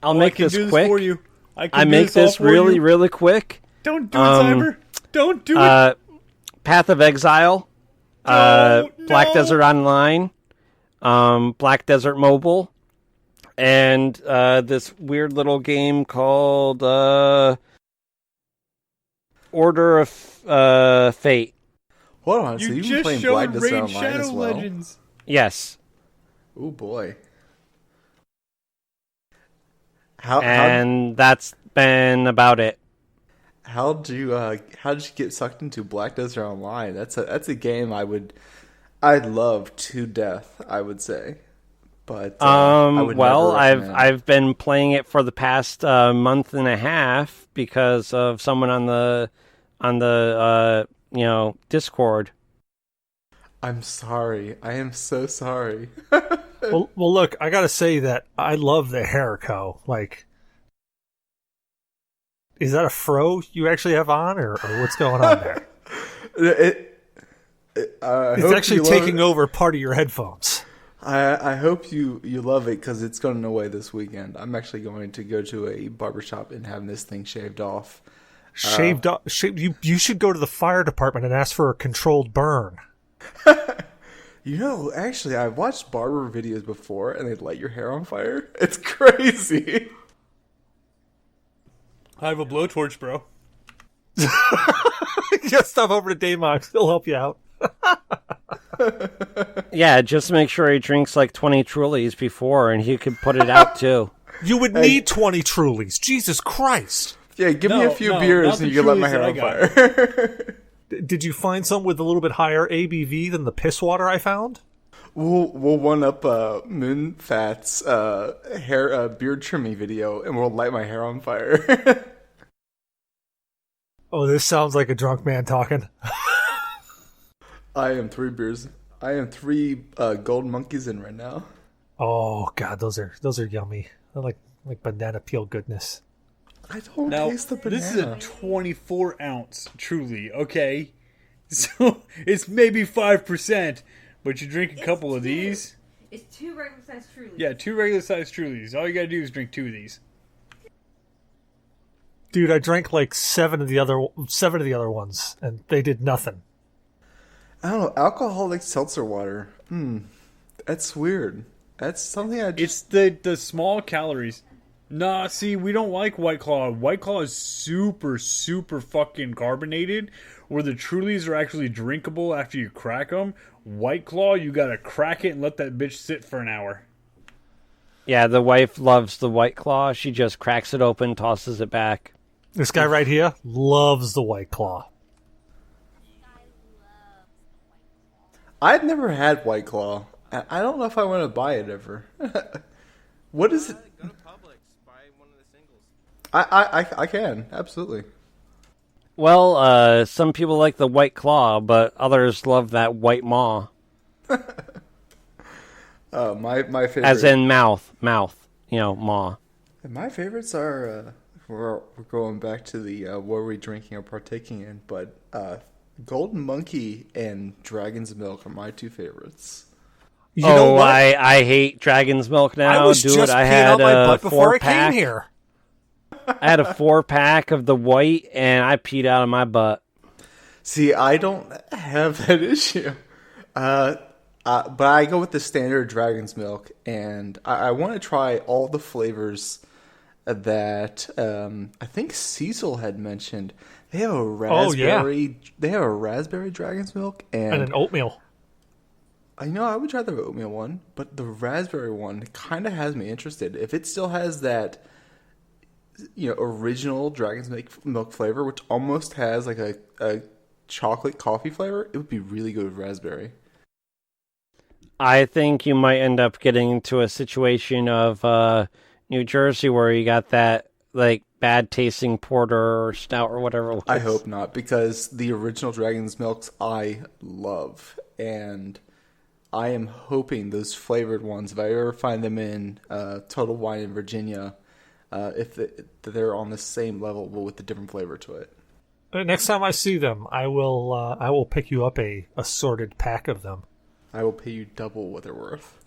I'll
I
make
can
this
do
quick.
for you.
I make this really, really quick.
Don't do it, Zyber. Don't do it.
Path of Exile, Black
no.
Desert Online, Black Desert Mobile, and this weird little game called Order of Fate.
Hold on, so
You
you've been
just
playing Black
showed
Desert
Raid
Online
Shadow
as well?
Legends.
Yes.
Oh boy.
And that's been about it.
How'd you get sucked into Black Desert Online? That's a game I'd love to death, I would say. But I would
well,
never recommend.
I've been playing it for the past month and a half because of someone on the Discord.
I'm sorry. I am so sorry.
Well, look, I gotta say that I love the Herico. Like, is that a fro you actually have on, or what's going on there? It's actually taking over part of your headphones.
I hope you love it because it's going away this weekend. I'm actually going to go to a barbershop and have this thing shaved off.
Shaved off. You should go to the fire department and ask for a controlled burn.
Actually, I've watched barber videos before, and they light your hair on fire. It's crazy.
I have a blowtorch, bro.
Just stop over to Damok. He'll help you out.
Yeah, just make sure he drinks like 20 Trulies before, and he could put it out too.
You would need 20 Trulies. Jesus Christ.
Yeah, give me a few
not
beers
the
and you can light my
Trulies
hair
that I
on
got.
fire.
Did you find some with a little bit higher ABV than the piss water I found?
We'll one up Moonfat's hair beard trimming video, and we'll light my hair on fire.
Oh, this sounds like a drunk man talking.
I am 3 beers. I am 3 golden monkeys in right now.
Oh God, those are yummy. They're like banana peel goodness.
I don't
Now,
taste the banana.
this is a 24-ounce Truly, okay? So it's maybe 5%, but you drink a couple of these.
It's 2 regular sized Trulies.
Yeah, 2 regular-sized Trulies. All you gotta do is drink 2 of these.
Dude, I drank like 7 of the other ones, and they did nothing.
I don't know. Alcoholic seltzer water. That's weird. That's something I just...
It's the small calories. Nah, see, we don't like White Claw. White Claw is super, super fucking carbonated, where the Trulies are actually drinkable after you crack them. White Claw, you gotta crack it and let that bitch sit for an hour.
Yeah, the wife loves the White Claw. She just cracks it open, tosses it back.
This guy right here loves the White Claw.
I've never had White Claw. I don't know if I want to buy it ever. What is it?
Go to Publix, buy one of the singles.
I can, absolutely.
Well, some people like the White Claw, but others love that White Maw.
My favorite...
As in mouth, maw.
My favorites are... we're going back to the what are we drinking or partaking in, but Golden Monkey and Dragon's Milk are my 2 favorites.
You know what?
I hate Dragon's Milk now.
I was just peeing out my butt before I came here.
I had a 4-pack of the white, and I peed out of my butt.
See, I don't have that issue. But I go with the standard Dragon's Milk, and I want to try all the flavors that I think Cecil had mentioned. They have a raspberry. They have a raspberry Dragon's Milk and
an oatmeal.
I know I would try the oatmeal one, but the raspberry one kind of has me interested. If it still has that, original Dragon's Milk flavor, which almost has like a chocolate coffee flavor, it would be really good with raspberry.
I think you might end up getting into a situation of New Jersey where you got that like bad tasting porter or stout or whatever it was.
I hope not, because the original Dragon's Milks I love, and I am hoping those flavored ones, if I ever find them in Total Wine in Virginia, if they're on the same level but with a different flavor to it.
Next time I see them, I will pick you up a assorted pack of them.
I will pay you double what they're worth.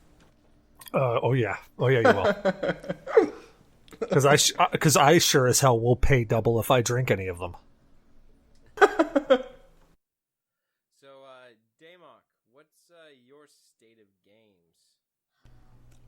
Oh yeah, you will. Because I sure as hell will pay double if I drink any of them.
So, Damok, what's your state of games?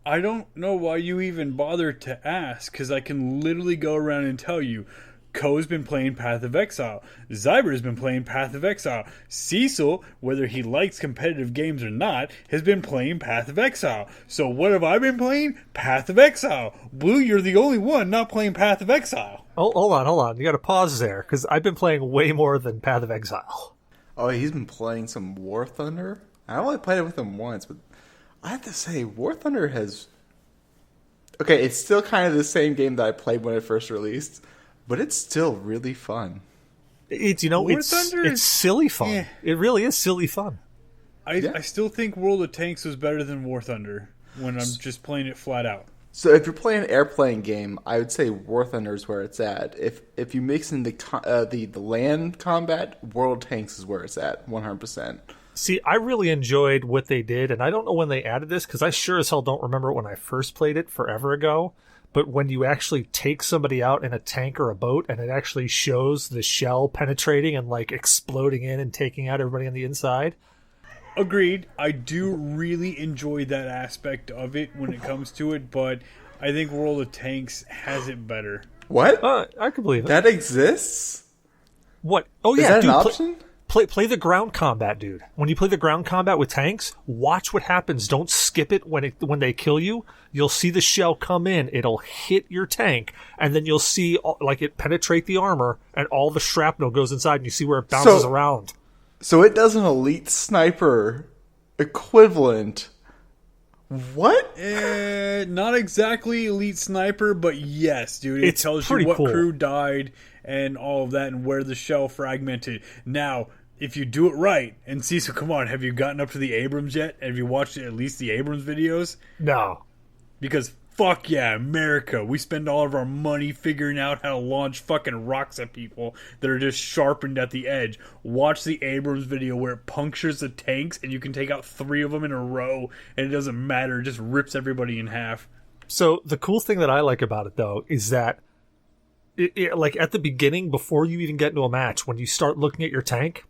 I don't know why you even bothered to ask, because I can literally go around and tell you. Ko's been playing Path of Exile. Zyber's been playing Path of Exile. Cecil, whether he likes competitive games or not, has been playing Path of Exile. So what have I been playing? Path of Exile. Blue, you're the only one not playing Path of Exile.
Oh, hold on. You got to pause there, because I've been playing way more than Path of Exile.
Oh, he's been playing some War Thunder? I only played it with him once, but I have to say, War Thunder has... Okay, it's still kind of the same game that I played when it first released, but it's still really fun.
It's
War Thunder
it's silly fun.
Yeah.
It really is silly fun.
I still think World of Tanks was better than War Thunder when I'm just playing it flat out.
So if you're playing an airplane game, I would say War Thunder is where it's at. If you mix in the land combat, World of Tanks is where it's at, 100%.
See, I really enjoyed what they did, and I don't know when they added this, because I sure as hell don't remember when I first played it forever ago. But when you actually take somebody out in a tank or a boat, and it actually shows the shell penetrating and like exploding in and taking out everybody on the inside.
Agreed. I do really enjoy that aspect of it when it comes to it, but I think World of Tanks has it better.
What?
I can believe it.
That exists?
What? Oh
Is
yeah,
that
dude.
an option?
Play the ground combat, dude. When you play the ground combat with tanks, watch what happens. Don't skip it when they kill you. You'll see the shell come in. It'll hit your tank, and then you'll see like it penetrate the armor, and all the shrapnel goes inside, and you see where it bounces around.
So it does an elite sniper equivalent What?
Not exactly elite sniper, but yes, dude. It
It's
tells you
pretty
what
cool.
crew died and all of that and where the shell fragmented. Now, if you do it right, and Cecil, come on, have you gotten up to the Abrams yet? Have you watched at least the Abrams videos?
No.
Because fuck yeah, America. We spend all of our money figuring out how to launch fucking rocks at people that are just sharpened at the edge. Watch the Abrams video where it punctures the tanks and you can take out 3 of them in a row and it doesn't matter. It just rips everybody in half.
So the cool thing that I like about it, though, is that like at the beginning, before you even get into a match, when you start looking at your tank,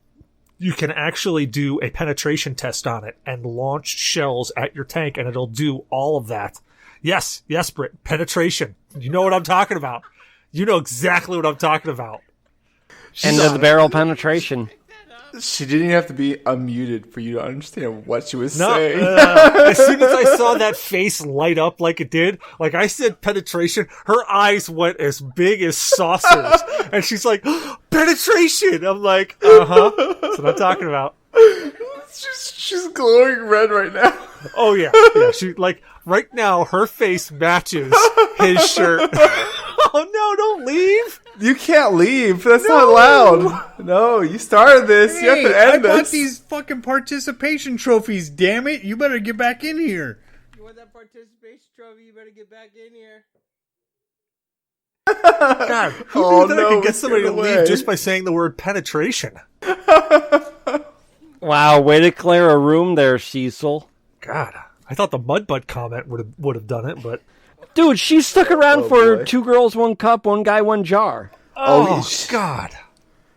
you can actually do a penetration test on it and launch shells at your tank, and it'll do all of that. Yes, Brit, penetration. You know what I'm talking about. You know exactly what I'm talking about.
End of the barrel penetration.
She didn't even have to be unmuted for you to understand what she was
No,
saying.
as soon as I saw that face light up like it did, like I said penetration, her eyes went as big as saucers. And she's like, penetration! I'm like, that's what I'm talking about.
She's glowing red right now.
Oh yeah. She like right now her face matches his shirt. Oh no, don't leave.
You can't leave. That's not allowed. No, you started this. You have to
I
end
bought
this.
these fucking participation trophies, damn it. You better get back in here.
You want that participation trophy? You better get back in here.
God, who
Oh,
knew that
no,
I could
we
get somebody to
scared
leave
away.
just by saying the word penetration?
Wow, way to clear a room there, Cecil.
God, I thought the mud butt comment would have done it, but
Dude, she stuck around
Oh,
for
boy.
2 girls, 1 cup, 1 guy, 1 jar.
oh God.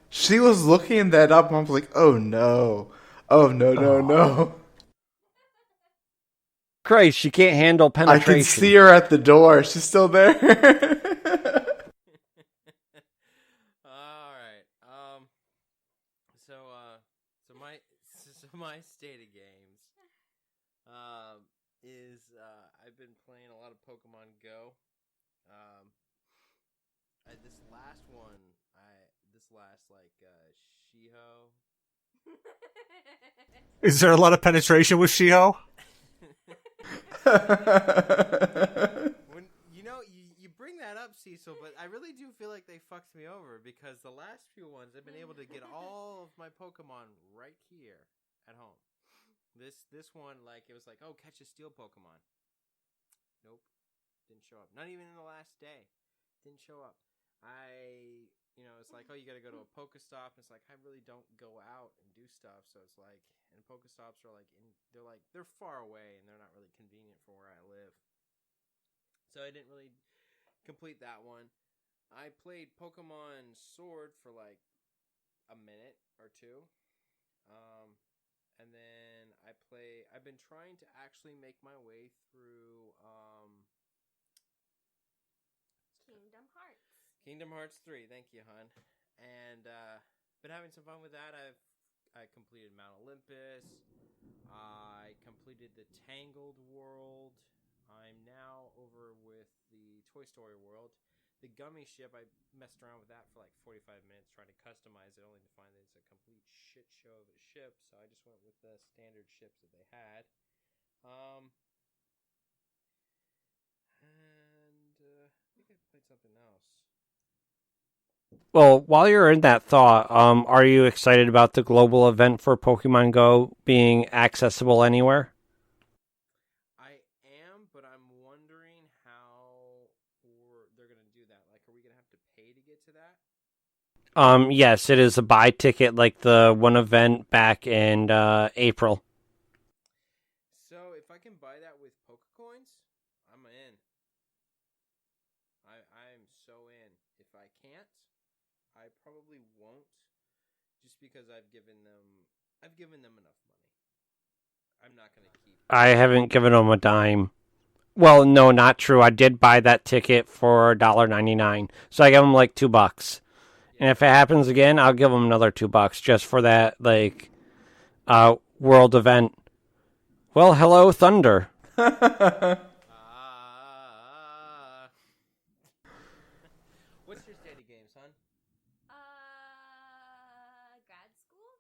She was looking that up, and I was like, oh no. Oh, no.
Christ, she can't handle
I
penetration.
can see her at the door. She's still there.
All right. So my state of games is I've been playing a lot of Pokemon Go. This last Shiho.
Is there a lot of penetration with Shiho?
When you bring that up, Cecil, but I really do feel like they fucked me over because the last few ones I've been able to get all of my Pokemon right here at home. This one, like, it was like, oh, catch a steel Pokemon. Nope, didn't show up. Not even in the last day, didn't show up. It's like, oh, you got to go to a Pokestop, and it's like I really don't go out and do stuff, so it's like, and Pokestops are they're far away and they're not really convenient for where I live. So I didn't really complete that one. I played Pokemon Sword for like a minute or two. And then I've been trying to actually make my way through Kingdom Hearts 3. Thank you, hon. And been having some fun with that. I completed Mount Olympus. I completed the Tangled world. I'm now over with the Toy Story world. The Gummy ship, I messed around with that for like 45 minutes trying to customize it, only to find that it's a complete shit show of a ship, so I just went with the standard ships that they had. I think I played something else.
Well, while you're in that thought, are you excited about the global event for Pokemon Go being accessible anywhere?
I am, but I'm wondering how they're going to do that. Like, are we going to have to pay to get to that?
Yes, it is a buy ticket like the one event back in April.
So, if I can buy that with Pokecoins, I'm in. I'm so in. If I can't, I probably won't, just because I've given them enough money. I'm not going to keep.
I haven't given them a dime. Well, no, not true. I did buy that ticket for $1.99, so I gave them like $2. And if it happens again, I'll give them another $2 just for that world event. Well, hello, Thunder.
What's your state of games, hon?
Grad school?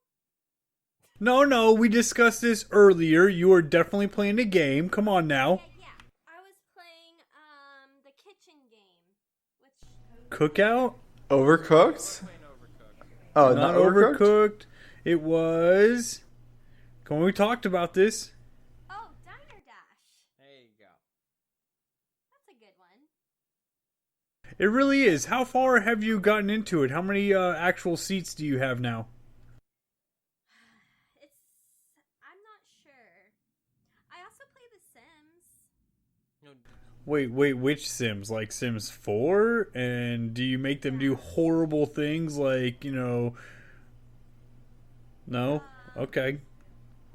No, we discussed this earlier. You are definitely playing a game. Come on now.
Yeah. I was playing the kitchen game, which
Cookout?
Overcooked? Oh,
Not
not overcooked?
overcooked. It was. Come on, we talked about this.
Diner Dash.
There you go.
That's a good one.
It really is. How far have you gotten into it? How many actual seats do you have now?
I'm not sure. I also play The Sims.
No,
Wait, which Sims? Like Sims 4? And do you make them do horrible things like, No? Okay.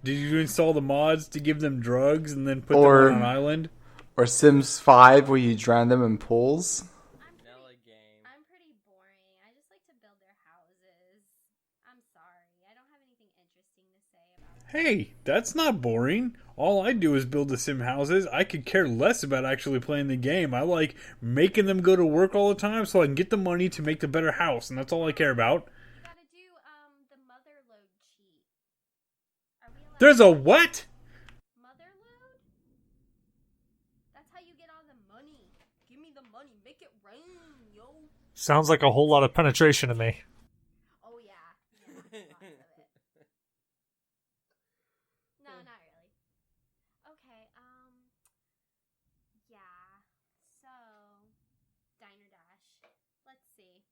Did you install the mods to give them drugs and then put them on an island?
Or Sims 5 where you drown them in pools?
vanilla game.
I'm pretty boring. I just like to build their houses. I'm sorry. I don't have anything interesting to say about it.
Hey, that's not boring. All I do is build the sim houses. I could care less about actually playing the game. I like making them go to work all the time so I can get the money to make the better house, and that's all I care about.
You gotta do the mother load cheat. Are we allowed
There's a what?
mother load? That's how you get all the money. Give me the money. Make it rain, yo.
Sounds like a whole lot of penetration to me.
Oh yeah. Lots of it. No, not really. Okay, yeah. So, Diner Dash. Let's see.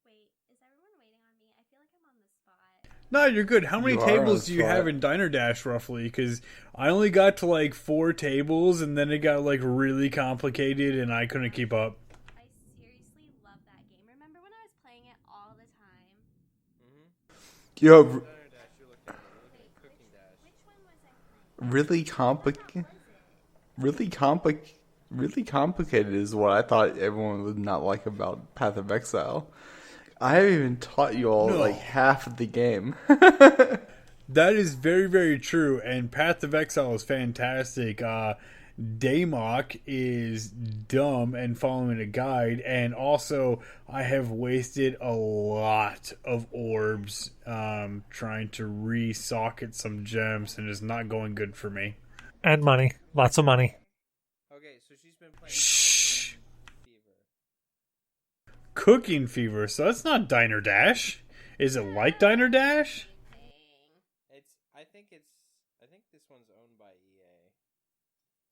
Wait, is everyone waiting on me? I feel like I'm on the spot.
No, you're good. How many
You are on
tables
the
do you have
spot.
in Diner Dash roughly? Because I only got to like 4 tables, and then it got like really complicated, and I couldn't keep up.
I seriously love that game. Remember when I was playing it all the time?
Yo,
Diner Dash, you're looking at Cooking Dash.
Which one was I playing?
really complicated. Really complicated is what I thought everyone would not like about Path of Exile. I haven't even taught you all
No.
like half of the game.
That is very, very true. And Path of Exile is fantastic. Damok is dumb and following a guide. And also, I have wasted a lot of orbs trying to re-socket some gems, and it's not going good for me.
And money. Lots of money.
Okay, so she's been playing
Shh.
Fever.
Cooking Fever. So that's not Diner Dash. Is it like Diner Dash?
I think this one's owned by EA.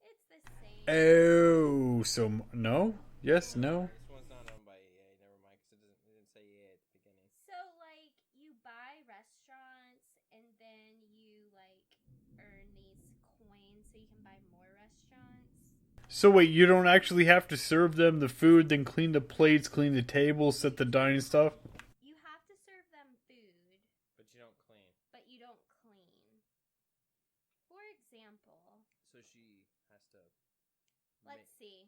It's the same.
Oh, so no? Yes, no?
This one's not owned by EA. Never mind, because it didn't say EA at the beginning.
So, like, you buy restaurants and then you, like, earn these coins so you can buy more restaurants.
So wait, you don't actually have to serve them the food, then clean the plates, clean the tables, set the dining stuff?
You have to serve them food,
But you don't clean.
but you don't clean. For example,
So she has to...
let's see.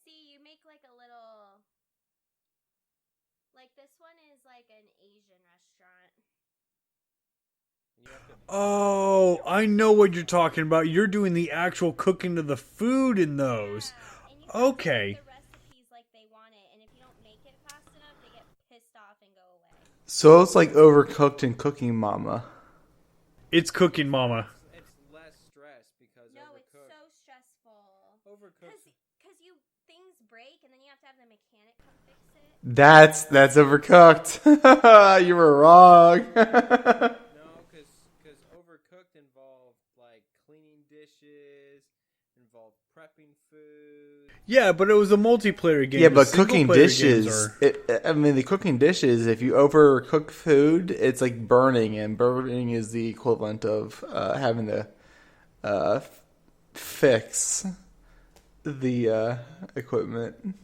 See, you make, like, a little... Like, this one is, like, an Asian restaurant.
You have to...
Oh, I know what you're talking about. You're doing the actual cooking of the food in those.
And you have to
Okay.
make the recipes like they want it, and if you don't make it fast enough, they get pissed off and go away.
So it's like Overcooked and Cooking Mama.
It's Cooking Mama.
It's less stress because
No, it's
Overcooked...
so stressful.
Overcooked...
Because you things break, and then you have to have the mechanic come fix it.
That's Overcooked. You were wrong.
No, because Overcooked involved, like, cleaning dishes, involved prepping food.
Yeah, but it was a multiplayer game.
Yeah,
The
but cooking
single-player
dishes.
games
The cooking dishes. If you overcook food, it's like burning, and burning is the equivalent of having to fix the equipment.
It's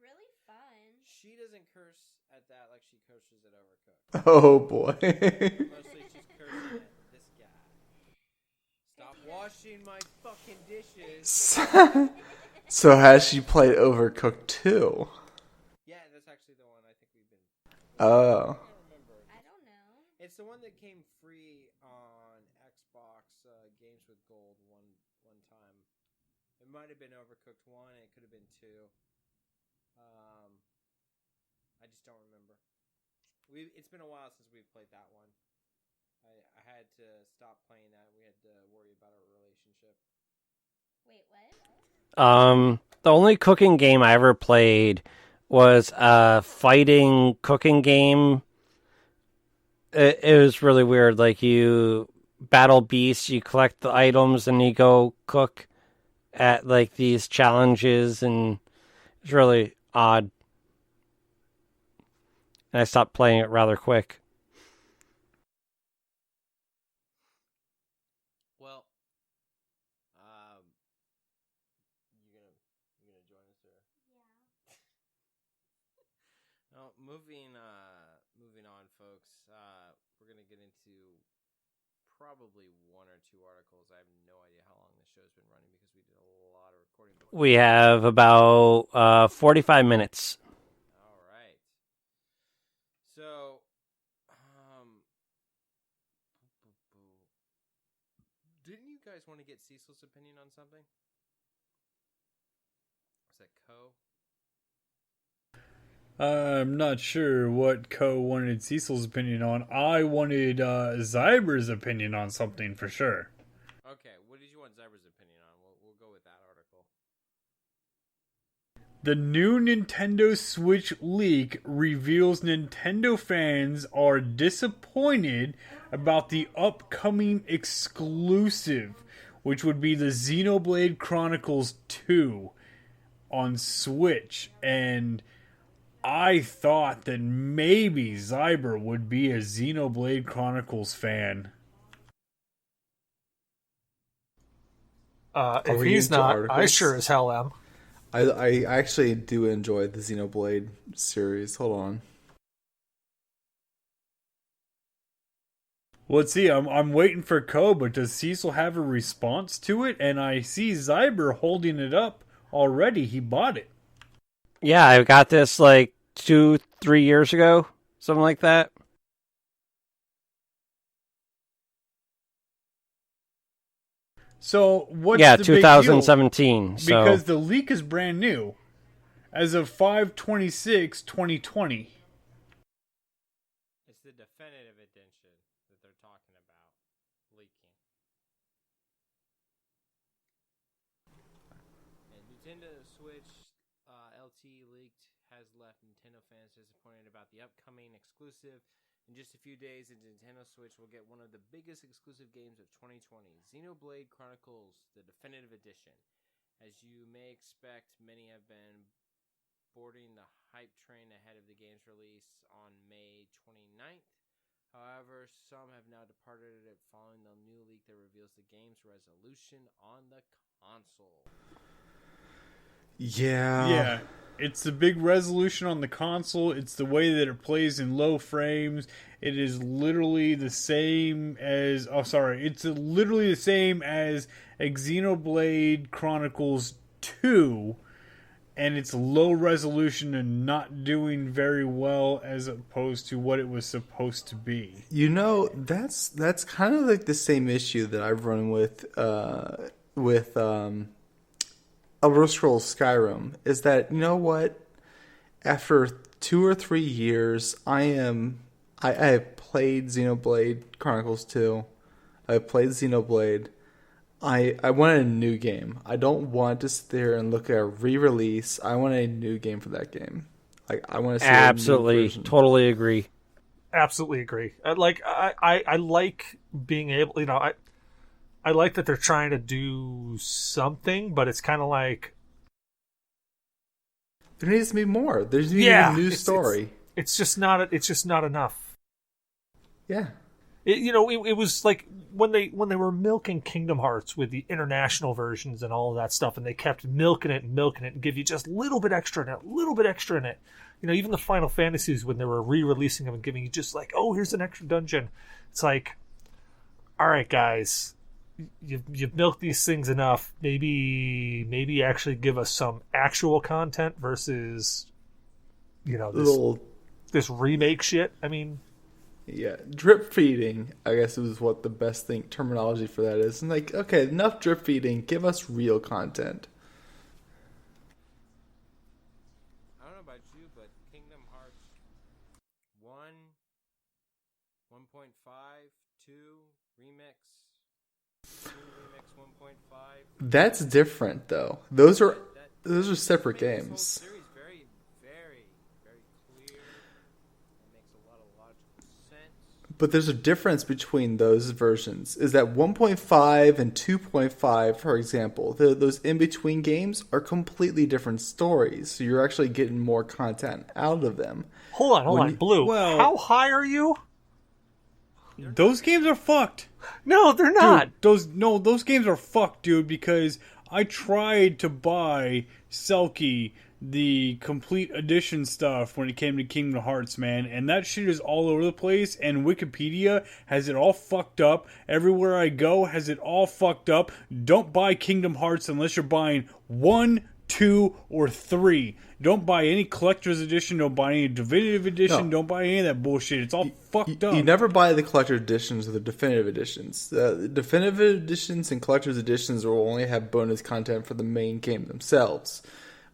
really fun.
She doesn't curse at that like she curses at Overcooked.
Oh boy.
Mostly she's cursing at this guy. Stop washing my fucking dishes.
So has she played Overcooked too?
Yeah, that's actually the one I think we've been...
Oh.
I can't remember.
I don't know.
It's the one that came free on Xbox Games with Gold one time. It might have been Overcooked 1. It could have been 2. I just don't remember. It's been a while since we've played that one. I had to stop playing that. We had to worry about our relationship.
Wait, what?
The only cooking game I ever played was a fighting cooking game. It was really weird. Like, you battle beasts, you collect the items, and you go cook at, like, these challenges, and it's really odd. And I stopped playing it rather quick.
Well, you gonna join us or?
Yeah.
No, moving on, folks. We're gonna get into probably one or two articles. I have no idea how long this show's been running because we did a lot of recording before.
We have about 45 minutes.
All right. So, didn't you guys want to get Cecil's opinion on something? Was that Co?
I'm not sure what Co wanted Cecil's opinion on. I wanted Zyber's opinion on something for sure.
Okay, what did you want Zyber's opinion on? We'll go with that article.
The new Nintendo Switch leak reveals Nintendo fans are disappointed about the upcoming exclusive, which would be the Xenoblade Chronicles 2 on Switch. And I thought that maybe Zyber would be a Xenoblade Chronicles fan.
If he's not, I sure as hell am.
I actually do enjoy the Xenoblade series. Hold on.
Well, let's see. I'm waiting for Co, but does Cecil have a response to it? And I see Zyber holding it up already. He bought it.
Yeah, I got this like 2-3 years ago, something like that.
So what's
Yeah,
the big
2017.
deal?
So
Because the leak is brand new, as of 5/26/2020.
It's the definitive edition that they're talking about leaking. And Nintendo Switch LT leaked has left Nintendo fans disappointed about the upcoming exclusive. In just a few days, the Nintendo Switch will get one of the biggest exclusive games of 2020, Xenoblade Chronicles, the definitive edition. As you may expect, many have been boarding the hype train ahead of the game's release on May 29th. However, some have now departed it following the new leak that reveals the game's resolution on the console.
Yeah, it's the big resolution on the console. It's the way that it plays in low frames. It is literally the same as... It's literally the same as Xenoblade Chronicles 2. And it's low resolution and not doing very well as opposed to what it was supposed to be.
You know, that's kind of like the same issue that I've run with Elder Scrolls Skyrim, is that, you know what? After 2 or 3 years, I have played Xenoblade Chronicles 2. I've played Xenoblade. I want a new game. I don't want to sit there and look at a re-release. I want a new game for that game. I want to see
absolutely,
a new version.
totally agree.
Absolutely agree. I like being able, I like that they're trying to do something, but it's kind of like
there needs to be more. There's a new story.
It's just not enough.
Yeah.
It was like when they were milking Kingdom Hearts with the international versions and all of that stuff, and they kept milking it and give you just a little bit extra in it. Even the Final Fantasies, when they were re-releasing them and giving you just like, oh, here's an extra dungeon. It's like, all right, guys, you've milked these things enough. Maybe actually give us some actual content versus, this remake shit. I mean.
Yeah, drip feeding, I guess, is what the best terminology for that is. And like, okay, enough drip feeding. Give us real content.
I don't know about you, but Kingdom Hearts 1, 1.5, 2, Remix, 2, Remix 1.5.
That's different, though. Those are separate games.
This whole series very, very, very clear. It makes a lot of logical sense.
But there's a difference between those versions. Is that 1.5 and 2.5, for example, those in-between games are completely different stories. So you're actually getting more content out of them.
Hold on, Blue.
well-
How high are you?
Those games are fucked.
No, they're not.
Dude, those games are fucked, dude, because I tried to buy Selkie the complete edition stuff when it came to Kingdom Hearts, man, and that shit is all over the place, and Wikipedia has it all fucked up. Everywhere I go has it all fucked up. Don't buy Kingdom Hearts unless you're buying 1, 2, or 3. Don't buy any collector's edition. Don't buy any definitive edition.
No.
Don't buy any of that bullshit. It's all fucked up.
You never buy the collector's editions or the definitive editions. The definitive editions and collector's editions will only have bonus content for the main game themselves.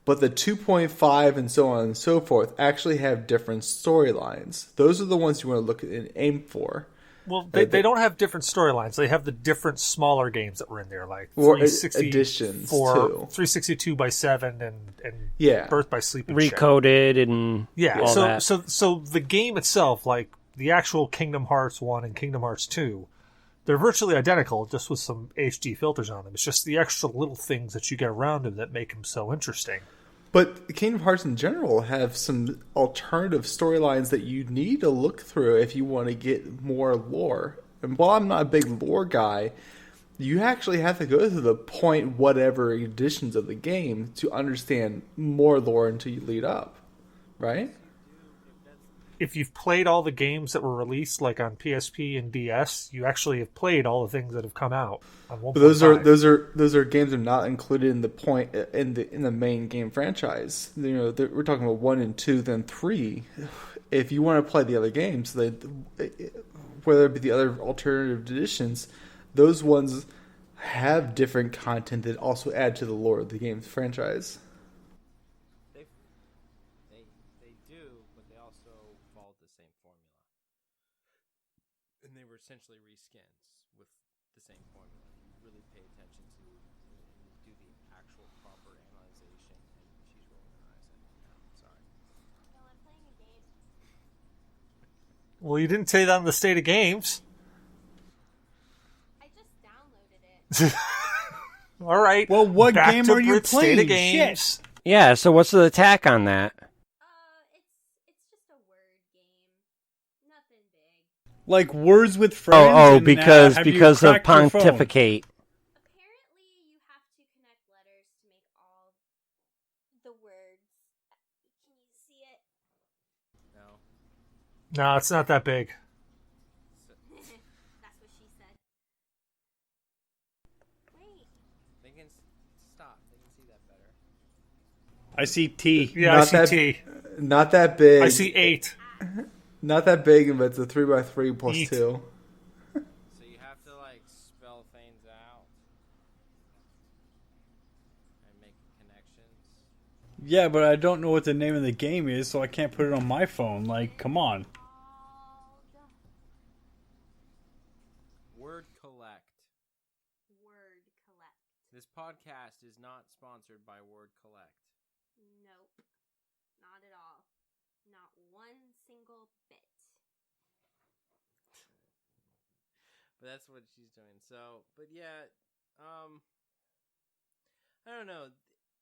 But the 2.5 and so on and so forth actually have different storylines. Those are the ones you want to look at and aim for.
Well, they don't have different storylines. They have the different smaller games that were in there, like
Or
360
editions,
for
too.
362 by 7 and
Yeah.
Birth by Sleep and shit.
Recoded and
Yeah,
all that.
so the game itself, like the actual Kingdom Hearts 1 and Kingdom Hearts 2, they're virtually identical, just with some HD filters on them. It's just the extra little things that you get around them that make them so interesting.
But Kingdom Hearts in general have some alternative storylines that you need to look through if you want to get more lore. And while I'm not a big lore guy, you actually have to go through the point whatever editions of the game to understand more lore until you lead up, right?
If you've played all the games that were released, like on PSP and DS, you actually have played all the things that have come out on 1.5.
But those are games that are not included in the point in the main game franchise. You know, we're talking about 1 and 2, then 3. If you want to play the other games, whether it be the other alternative editions, those ones have different content that also add to the lore of the game's franchise.
They do, but they also followed the same formula. And they were essentially reskins with the same formula. You really pay attention to and do the actual proper analyzation. And she's rolling her eyes at me now. Sorry.
No, I'm playing a game.
Well, you didn't say that on the State of Games.
I just downloaded it.
All right.
Well, what
back
game
to
are you
Brit State
playing?
of Games.
Yeah, so what's the attack on that?
It's just a word game. Nothing big.
Like Words with Friends?
Oh,
and,
because
have you
of
cracked your phone?
pontificate.
Apparently, you have to connect letters to make all the words. Can you see it?
No.
No, it's not that big.
That's what she said. Wait.
They can stop. They can see that better.
I see T.
Yeah,
Not
I
that-
see T.
Not that big.
I see 8.
Not that big, but it's a 3x3 plus
Eat.
2.
So you have to like spell things out and make connections.
Yeah, but I don't know what the name of the game is, so I can't put it on my phone. Like, come on.
Word collect.
Word collect.
This podcast is not sponsored by Word Collect.
Nope. Not at all. Not one single bit.
But that's what she's doing. So, but yeah, I don't know.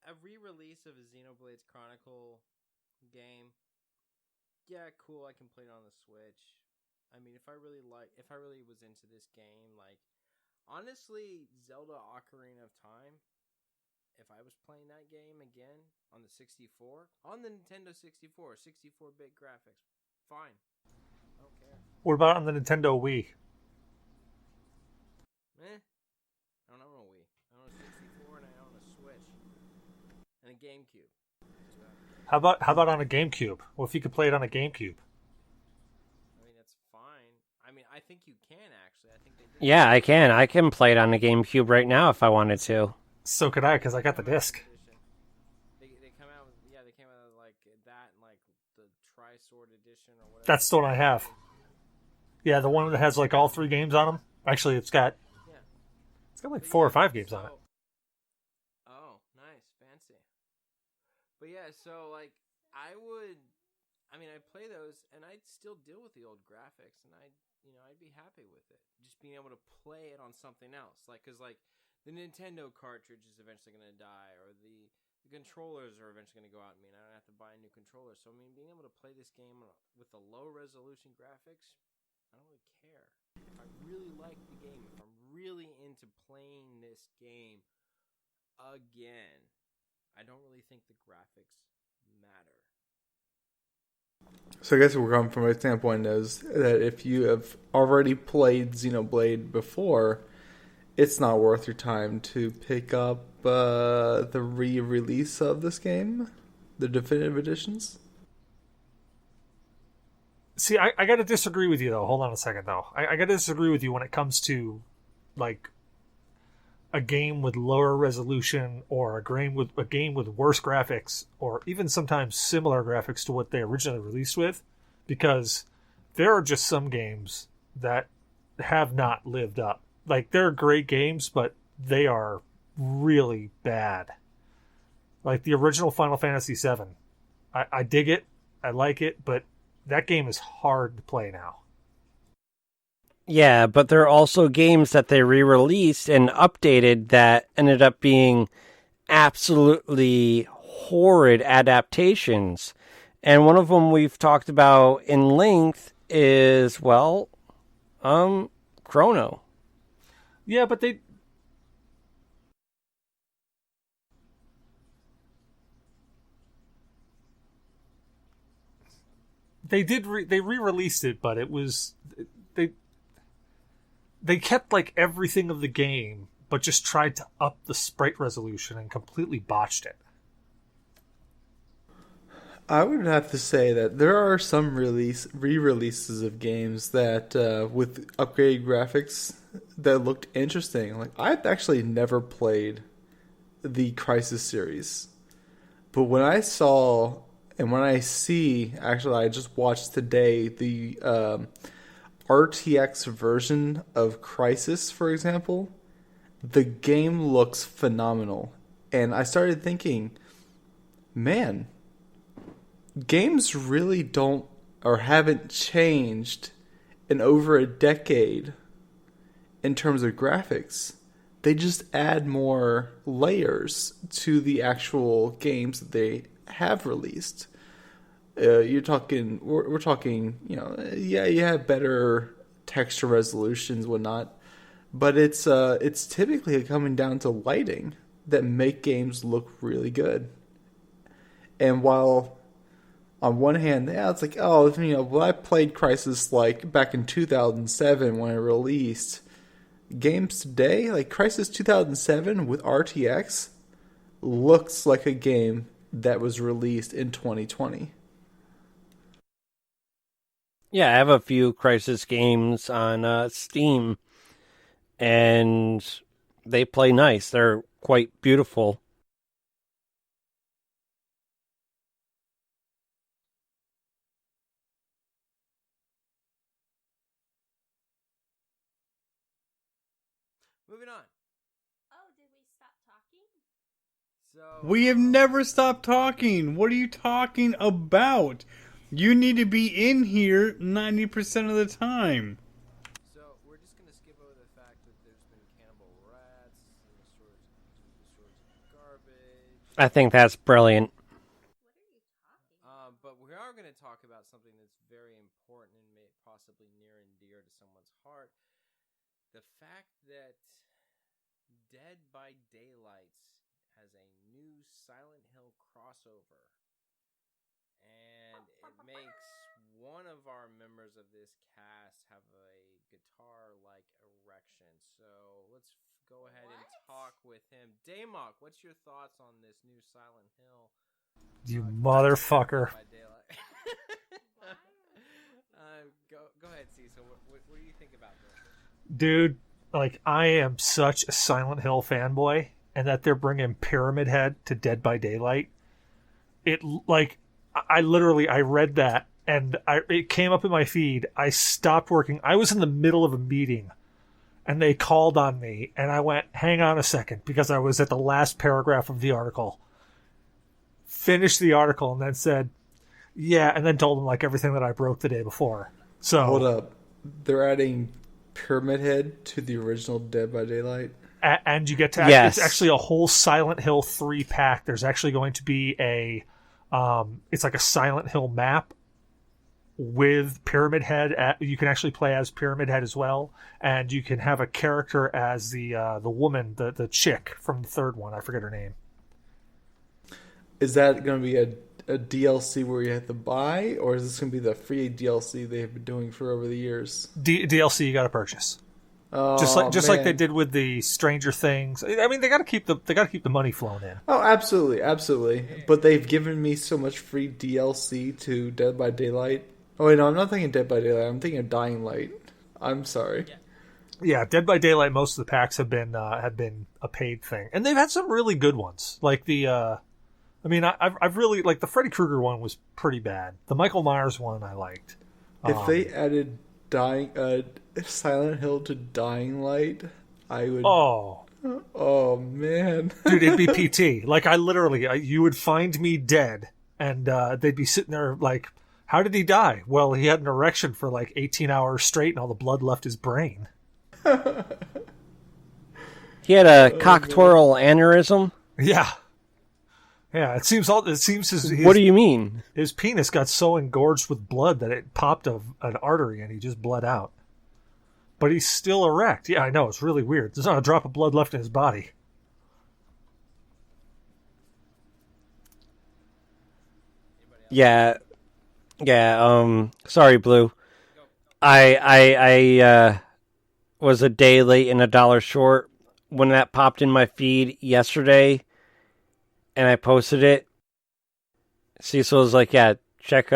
A re-release of a Xenoblade Chronicle game. Yeah, cool. I can play it on the Switch. I mean, if I really was into this game, like, honestly, Zelda Ocarina of Time, if I was playing that game again on the 64, on the Nintendo 64, 64-bit graphics, fine. I don't care.
What about on the Nintendo Wii?
I don't own a Wii. I own a 64 and I own a Switch. And a GameCube.
How about on a GameCube? Well, if you could play it on a GameCube.
I mean, that's fine. I mean, I think you can, actually. I think they did.
Yeah, I can. I can play it on the GameCube right now if I wanted to.
So could I, because I got the disc.
They come out with, they came out with like that and like the Tri-Sword edition or whatever.
That's the one I have. Yeah, the one that has like all 3 games on them. Actually, it's got like 4 or 5 games on it.
Oh, nice, fancy. But yeah, so like I play those and I'd still deal with the old graphics and I'd be happy with it. Just being able to play it on something else. Like, cause like the Nintendo cartridge is eventually going to die or the controllers are eventually going to go out and I don't have to buy a new controller. So being able to play this game with the low resolution graphics, I don't really care. If I really like the game, if I'm really into playing this game again, I don't really think the graphics matter.
So I guess we're coming from a standpoint is that if you have already played Xenoblade before, it's not worth your time to pick up the re-release of this game, the definitive editions.
See, I got to disagree with you, though. Hold on a second, though. I got to disagree with you when it comes to, like, a game with lower resolution or a game with worse graphics or even sometimes similar graphics to what they originally released with, because there are just some games that have not lived up. Like, they're great games, but they are really bad. Like, the original Final Fantasy VII. I dig it. I like it, but that game is hard to play now.
Yeah, but there are also games that they re-released and updated that ended up being absolutely horrid adaptations. And one of them we've talked about in length is, Chrono.
Yeah, but they re-released it, but it was they kept like everything of the game, but just tried to up the sprite resolution and completely botched it.
I would have to say that there are some re-releases of games that with upgraded graphics that looked interesting. Like, I've actually never played the Crysis series, but when I saw and when I see, actually, I just watched today the RTX version of Crysis, for example. The game looks phenomenal, and I started thinking, man, games really don't or haven't changed in over a decade in terms of graphics. They just add more layers to the actual games that they have released. We're talking, you have better texture resolutions, whatnot, but it's typically coming down to lighting that make games look really good. And while on one hand, it's like, I played Crysis like back in 2007 when it released. Games today, like Crysis 2007 with RTX, looks like a game that was released in 2020.
Yeah, I have a few Crysis games on Steam, and they play nice. They're quite beautiful.
Moving on.
Oh, did we stop talking?
So
We have never stopped talking. What are you talking about? You need to be in here 90% of the time.
So we're just gonna skip over the fact that there's been cannibal rats and the sorts of garbage.
I think that's brilliant.
But we are going to talk about something that's very important and may possibly near and dear to someone's heart. The fact that Dead by Daylight has a new Silent Hill crossover. And it makes one of our members of this cast have a guitar-like erection. So let's go ahead and talk with him. Damok, what's your thoughts on this new Silent Hill?
You motherfucker.
Go ahead, Cecil. What do you think about this?
Dude, like, I am such a Silent Hill fanboy, and that they're bringing Pyramid Head to Dead by Daylight it like I literally I read that and it came up in my feed. I stopped working. I was in the middle of a meeting and they called on me and I went, hang on a second, because I was at the last paragraph of the article. Finished the article and then said, yeah, and then told them like everything that I broke the day before. So
Hold up. They're adding Pyramid Head to the original Dead by Daylight.
And you get to
Yes.
it's actually a whole Silent Hill 3 pack. There's actually going to be a it's like a Silent Hill map with Pyramid Head. You can actually play as Pyramid Head as well, and you can have a character as the woman, the chick from the third one. I forget her name.
Is that going to be a DLC where you have to buy, or is this going to be the free DLC they've been doing for over the years?
DLC you got to purchase.
Oh,
Just like they
man.
did with the Stranger Things. I mean, they got to keep the money flowing in.
Oh, absolutely. But they've given me so much free DLC to Dead by Daylight. Oh wait, no, I'm not thinking Dead by Daylight. I'm thinking of Dying Light. I'm sorry.
Yeah, Dead by Daylight. Most of the packs have been a paid thing, and they've had some really good ones. Like the, I mean, I've really like the Freddy Krueger one was pretty bad. The Michael Myers one I liked.
If they added Silent Hill to Dying Light, I would. Oh man,
dude, it'd be PT. Like I literally, you would find me dead, and they'd be sitting there like, "How did he die?" Well, he had an erection for like 18 hours straight, and all the blood left his brain.
He had a cocktorial aneurysm.
Yeah. It seems his
What do you mean?
his penis got so engorged with blood that it popped an artery and he just bled out. But he's still erect. Yeah, I know, it's really weird. There's not a drop of blood left in his body.
Yeah. Sorry, Blue. I was a day late and $1 short when that popped in my feed yesterday, and I posted it. Cecil was like, "Yeah, check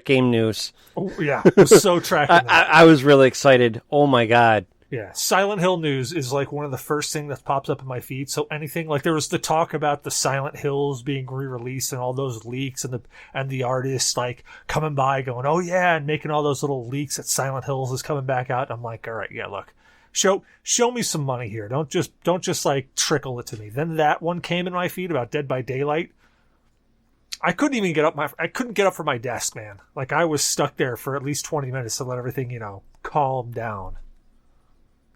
game news."
Oh yeah, I was so tracking that.
I was really excited. Oh my god.
Yeah, Silent Hill news is like one of the first things that pops up in my feed. So anything like there was the talk about the Silent Hills being re-released and all those leaks and the artists like coming by going, "Oh yeah," and making all those little leaks that Silent Hills is coming back out. I'm like, all right, yeah, look, show me some money here. Don't just like trickle it to me. Then that one came in my feed about Dead by Daylight. I couldn't get up from my desk, man. Like I was stuck there for at least 20 minutes to let everything, calm down.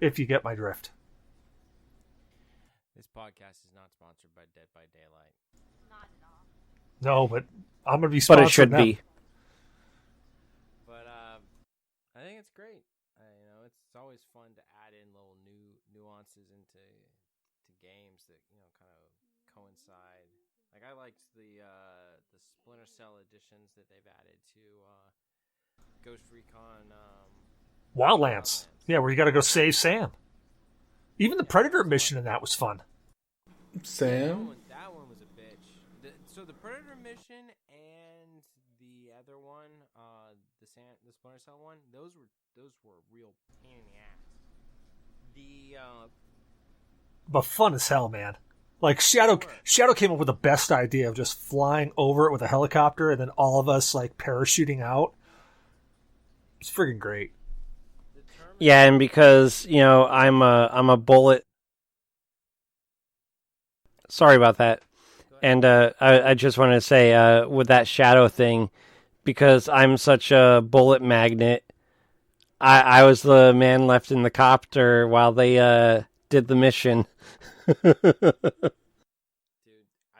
If you get my drift.
This podcast is not sponsored by Dead by Daylight.
Not at all.
No, but I'm going to be
But
sponsoring
it should
them.
be.
But I think it's great. It's always fun to add in little nuances into games that kind of coincide. Like I liked the Splinter Cell editions that they've added to Ghost Recon.
Wildlands. Yeah, where you got to go save Sam. Even the Predator mission in that was fun.
Sam?
That one was a bitch. So the Predator mission and the other one, the Splinter Cell one, those were a real pain in the ass.
But fun as hell, man. Like Shadow came up with the best idea of just flying over it with a helicopter and then all of us like parachuting out. It's freaking great.
Yeah, and because I'm a bullet. Sorry about that. And I just wanted to say with that Shadow thing, because I'm such a bullet magnet, I was the man left in the copter while they did the mission.
Dude, I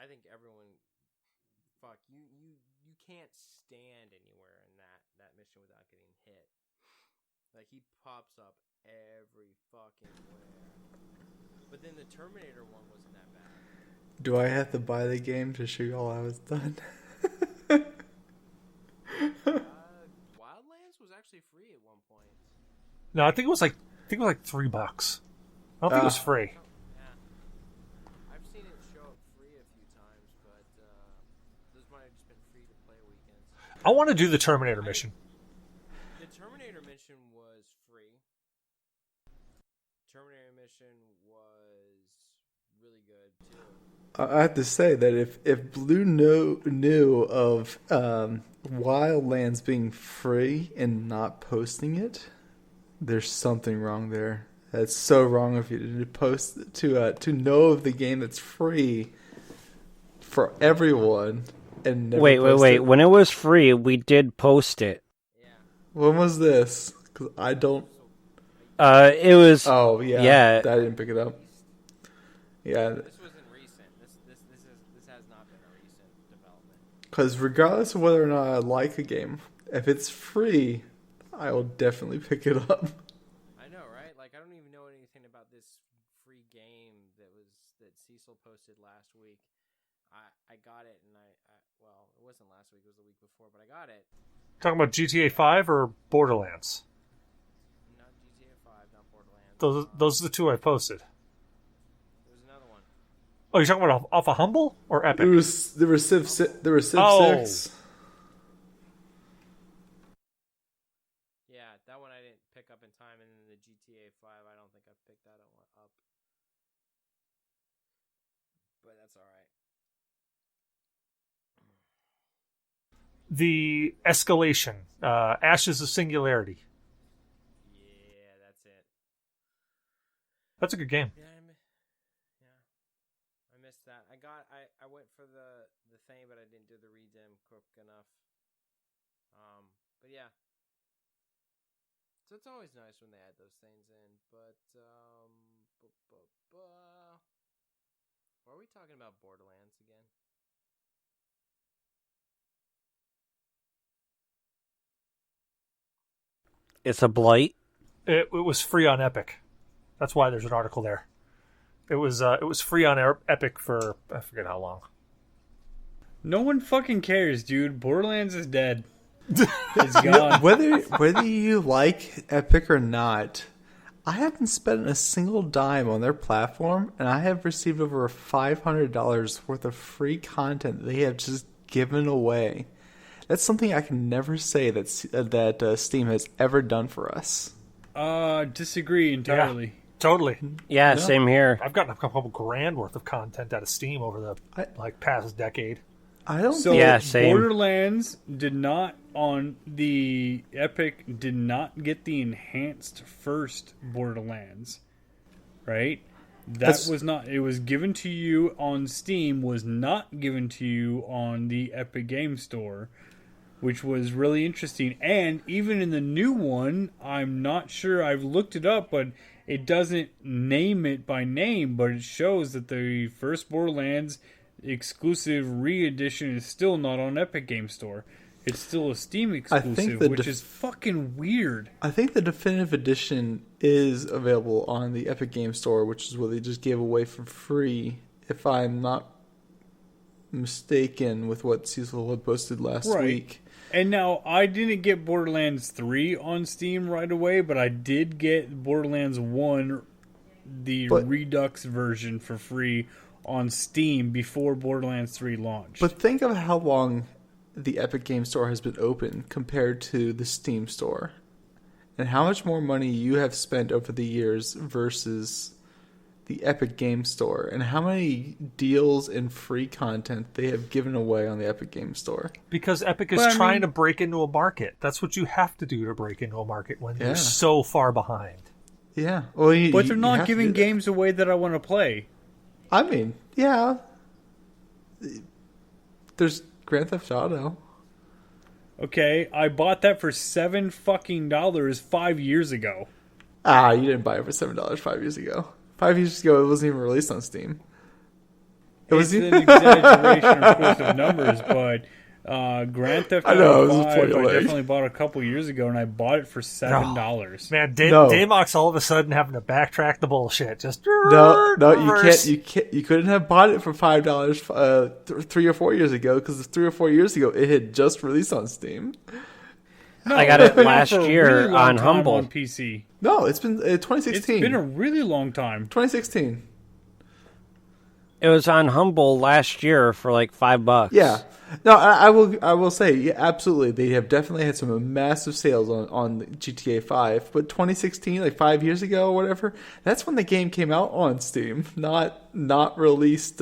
think everyone, you can't stand anywhere in that mission without getting hit. Like he pops up every fucking where. But then the Terminator one wasn't that bad.
Do I have to buy the game to show you all I was done?
Wildlands was actually free at one point.
No, I think it was like $3. I don't think it was free.
I've seen it show up free a few times, but those might have just been free to play weekends.
I want to do the Terminator mission.
The Terminator mission was free. Terminator mission was really good too.
I have to say that if Blue knew of Wildlands being free and not posting it, there's something wrong there. That's so wrong of you to post to know of the game that's free for everyone and never
Wait.
post it.
When it was free, we did post it.
When was this? 'Cause I don't.
It was.
Oh yeah.
Yeah.
I didn't pick it up. Yeah.
This wasn't recent. This has not been a recent development.
Because regardless of whether or not I like a game, if it's free, I will definitely pick it up.
I know, right? Like I don't even know anything about this free game that Cecil posted last week. I got it, and well, it wasn't last week; it was the week before, but I got it.
Talking about GTA 5 or Borderlands?
Not GTA 5, not Borderlands.
Those are the two I posted.
There's another one.
Oh, you're talking about off of Humble or Epic?
There was Civ 6.
Oh.
Yeah, that one I didn't pick up in time, and then the GTA 5, I don't think I picked that one up. But that's all right.
The Escalation, Ashes of Singularity.
Yeah, that's it.
That's a good game.
Yeah, I missed that. I went for the thing, but I didn't do the redeem quick enough. But yeah. So it's always nice when they add those things in. But are we talking about Borderlands again?
It's a blight.
It was free on Epic. That's why there's an article there. It was free on Epic for I forget how long.
No one fucking cares, dude. Borderlands is dead. It's gone.
Whether you like Epic or not, I haven't spent a single dime on their platform, and I have received over $500 worth of free content they have just given away. That's something I can never say that Steam has ever done for us.
Disagree entirely.
Yeah, totally.
Yeah, same here.
I've gotten a couple grand worth of content out of Steam over the past decade.
I don't.
So
Yeah, same.
Borderlands did not on the Epic did not get the enhanced first Borderlands, right? That was not. It was given to you on Steam. Was not given to you on the Epic Game Store, which was really interesting. And even in the new one, I'm not sure. I've looked it up, but it doesn't name it by name. But it shows that the first Borderlands exclusive re-edition is still not on Epic Game Store. It's still a Steam exclusive, which is fucking weird.
I think the definitive edition is available on the Epic Game Store, which is what they just gave away for free, if I'm not mistaken with what Cecil had posted last week.
And now, I didn't get Borderlands 3 on Steam right away, but I did get Borderlands 1, the Redux version, for free on Steam before Borderlands 3 launched.
But think of how long the Epic Game Store has been open compared to the Steam Store, and how much more money you have spent over the years versus the Epic Game Store, and how many deals and free content they have given away on the Epic Game Store.
Because Epic is trying to break into a market. That's what you have to do to break into a market when you're so far behind.
Yeah. Well,
but they're not giving games away that I want to play.
I mean, yeah. There's Grand Theft Auto.
Okay, I bought that for $7 fucking 5 years ago.
You didn't buy it for $7 5 years ago. 5 years ago, it wasn't even released on Steam.
It's an exaggeration, of course, of numbers, but Grand Theft Auto 5 I definitely bought a couple years ago, and I bought it for $7.
Man, Damok's all of a sudden having to backtrack the bullshit. Just
no, you can't. You couldn't have bought it for $5 3 or 4 years ago, because 3 or 4 years ago it had just released on Steam.
No, I got it last year on Humble
on PC.
No, it's been 2016.
It's been a really long time.
2016.
It was on Humble last year for like $5.
Yeah. No, I will say, yeah, absolutely. They have definitely had some massive sales on GTA 5. But 2016, like 5 years ago or whatever, that's when the game came out on Steam. Not released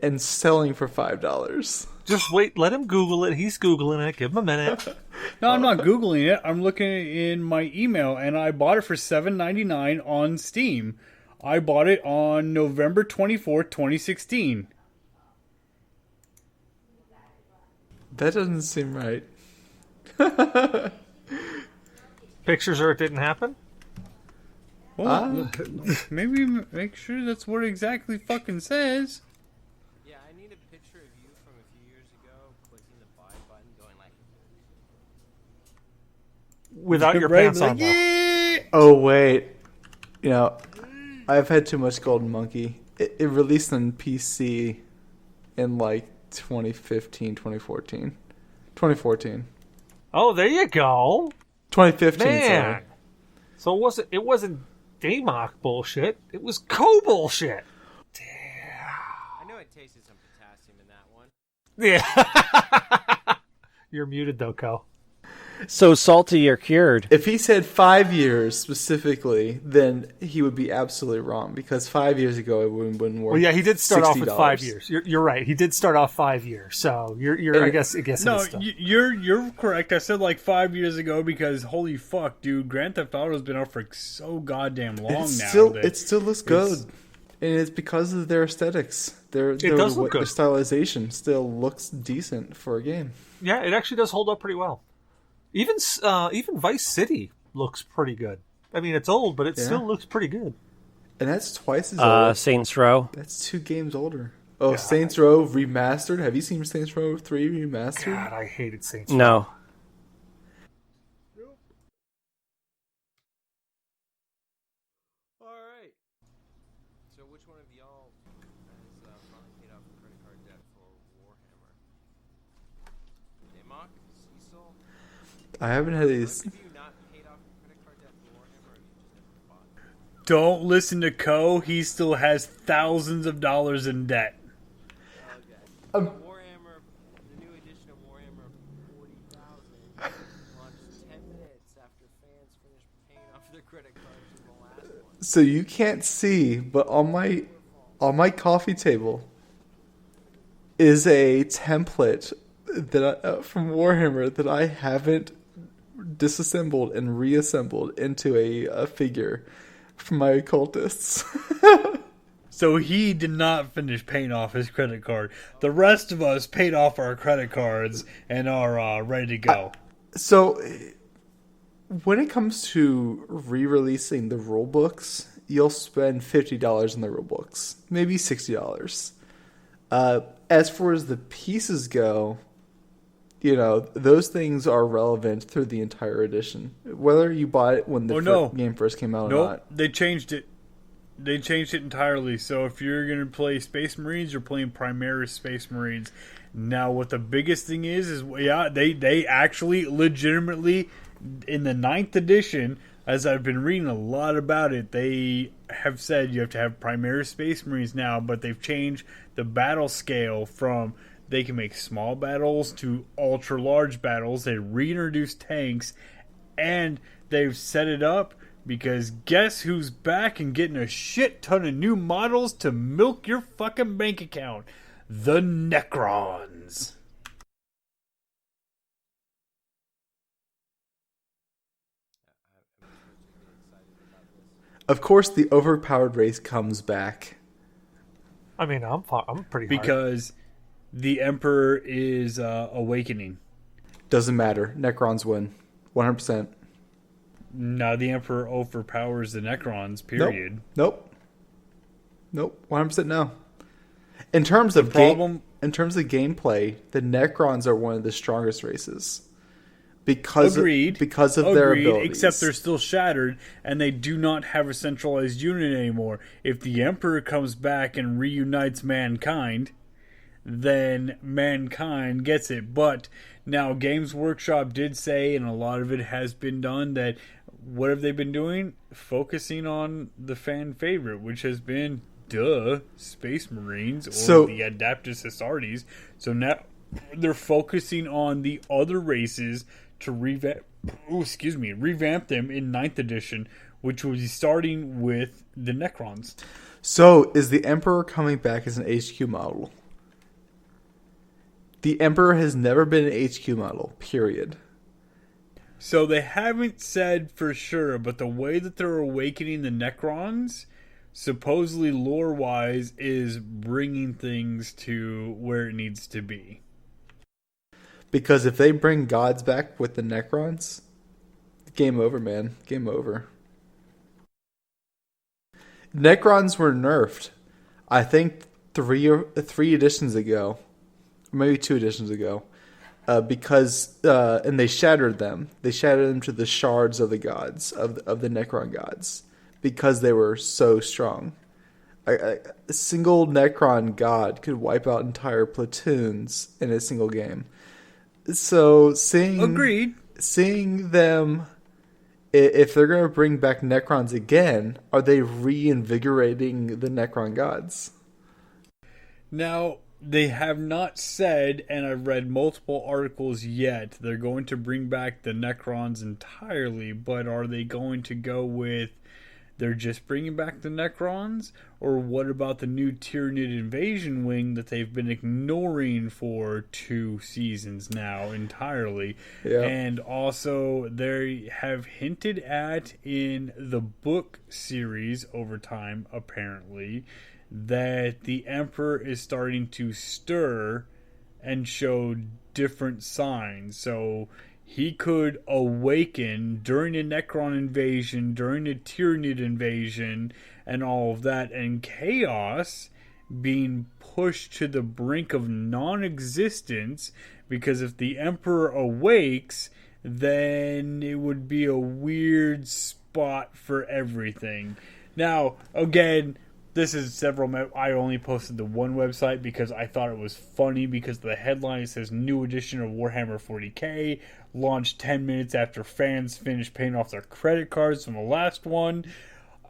and selling for $5.
Just wait, let him Google it. He's Googling it. Give him a minute.
No, I'm not Googling it. I'm looking in my email, and I bought it for $7.99 on Steam. I bought it on November 24th, 2016.
That doesn't seem right.
Pictures or it didn't happen?
Well, maybe make sure that's what it exactly fucking says.
Yeah, I need a picture of you from a few years ago, clicking the buy button, going like...
Without your
Right,
pants
like,
on, though.
yeah.
Oh, wait. You know, I've had too much Golden Monkey. It released on PC in like 2015, 2014. 2014.
Oh, there you go.
2015,
Man.
sorry.
So it wasn't Damok bullshit. It was bullshit.
I know it tasted some potassium in that one.
Yeah. You're muted, though, Co.
So salty you're cured.
If he said 5 years specifically, then he would be absolutely wrong, because 5 years ago it wouldn't worth.
Well, yeah, he did start off with
$60.
5 years. You're right. He did start off 5 years. So you're. I guess.
No,
it is still.
you're correct. I said like 5 years ago because holy fuck, dude, Grand Theft Auto's been out for so goddamn long now.
It still looks good, and it's because of their aesthetics. Their
does look good.
Their stylization still looks decent for a game.
Yeah, it actually does hold up pretty well. Even Vice City looks pretty good. I mean, it's old, but it still looks pretty good.
And that's twice as old.
Saints Row.
That's 2 games older. Oh, God. Saints Row remastered. Have you seen Saints Row 3 remastered?
God, I hated Saints Row.
No.
All right. So which one of y'all has finally paid off a credit card debt for Warhammer? Damok? Cecil?
I haven't had these.
Have you not paid off a credit card debt for Warhammer, or have you just never bought?
Don't listen to Co. He still has thousands of dollars in debt.
Okay. Warhammer, the new edition of Warhammer 40,000 launched 10 minutes after fans finished paying off their credit cards from the last one.
So you can't see, but on my coffee table is a template that from Warhammer that I haven't disassembled and reassembled into a figure for my occultists.
So he did not finish paying off his credit card. The rest of us paid off our credit cards and are ready to go.
So when it comes to re-releasing the rule books, you'll spend $50 on the rule books, maybe $60. As far as the pieces go, you know, those things are relevant through the entire edition. Whether you bought it when the game first came out or not.
They changed it. They changed it entirely. So if you're going to play Space Marines, you're playing Primaris Space Marines. Now, what the biggest thing is they actually legitimately, in the 9th edition, as I've been reading a lot about it, they have said you have to have Primaris Space Marines now, but they've changed the battle scale from they can make small battles to ultra large battles. They reintroduced tanks, and they've set it up because guess who's back and getting a shit ton of new models to milk your fucking bank account? The Necrons.
Of course, the overpowered race comes back.
I mean, I'm pretty hard.
Because the Emperor is awakening.
Doesn't matter. Necrons win. 100%.
No, the Emperor overpowers the Necrons, period.
Nope. 100% no. In terms of gameplay, the Necrons are one of the strongest races. Because of their abilities.
Except they're still shattered, and they do not have a centralized unit anymore. If the Emperor comes back and reunites mankind, then mankind gets it. But now Games Workshop did say, and a lot of it has been done, that what have they been doing? Focusing on the fan favorite, which has been, Space Marines or the Adeptus Astartes. So now they're focusing on the other races to revamp them in 9th edition which will be starting with the Necrons.
So, is the Emperor coming back as an HQ model? The Emperor has never been an HQ model, period.
So they haven't said for sure, but the way that they're awakening the Necrons, supposedly lore-wise, is bringing things to where it needs to be.
Because if they bring gods back with the Necrons, game over, man. Game over. Necrons were nerfed, I think, three editions ago. Maybe 2 editions ago. Because and they shattered them. They shattered them to the shards of the gods, of the Necron gods. Because they were so strong. A single Necron god could wipe out entire platoons in a single game. So
Agreed.
Seeing them, if they're going to bring back Necrons again, are they reinvigorating the Necron gods?
Now, they have not said, and I've read multiple articles yet, they're going to bring back the Necrons entirely, but are they going to go with they're just bringing back the Necrons? Or what about the new Tyranid invasion wing that they've been ignoring for 2 seasons now entirely?
Yeah.
And also, they have hinted at in the book series over time, apparently, that the Emperor is starting to stir and show different signs. So he could awaken during a Necron invasion, during a Tyranid invasion, and all of that, and chaos being pushed to the brink of non-existence, because if the Emperor awakes, then it would be a weird spot for everything. Now, again, this is several. I only posted the one website because I thought it was funny because the headline says new edition of Warhammer 40k launched 10 minutes after fans finished paying off their credit cards from the last one.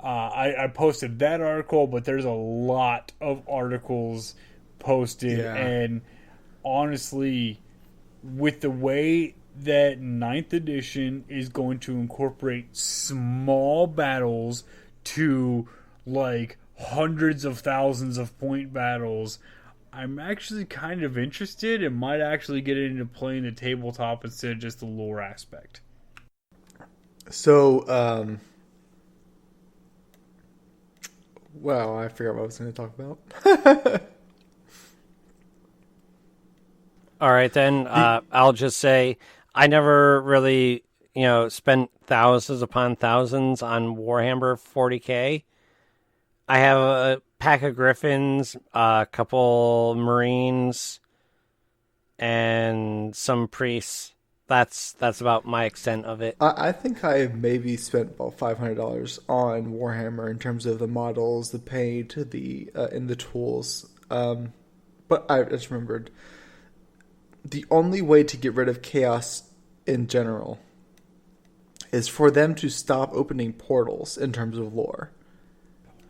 I posted that article, but there's a lot of articles posted, and honestly, with the way that 9th edition is going to incorporate small battles to like hundreds of thousands of point battles, I'm actually kind of interested and might actually get into playing the tabletop instead of just the lore aspect.
So, wow, I forgot what I was going to talk about.
All right, then. I'll just say I never really, spent thousands upon thousands on Warhammer 40k. I have a pack of Griffins, a couple Marines, and some priests. That's about my extent of it.
I think I maybe spent about $500 on Warhammer in terms of the models, the paint, and the tools. But I just remembered the only way to get rid of chaos in general is for them to stop opening portals in terms of lore.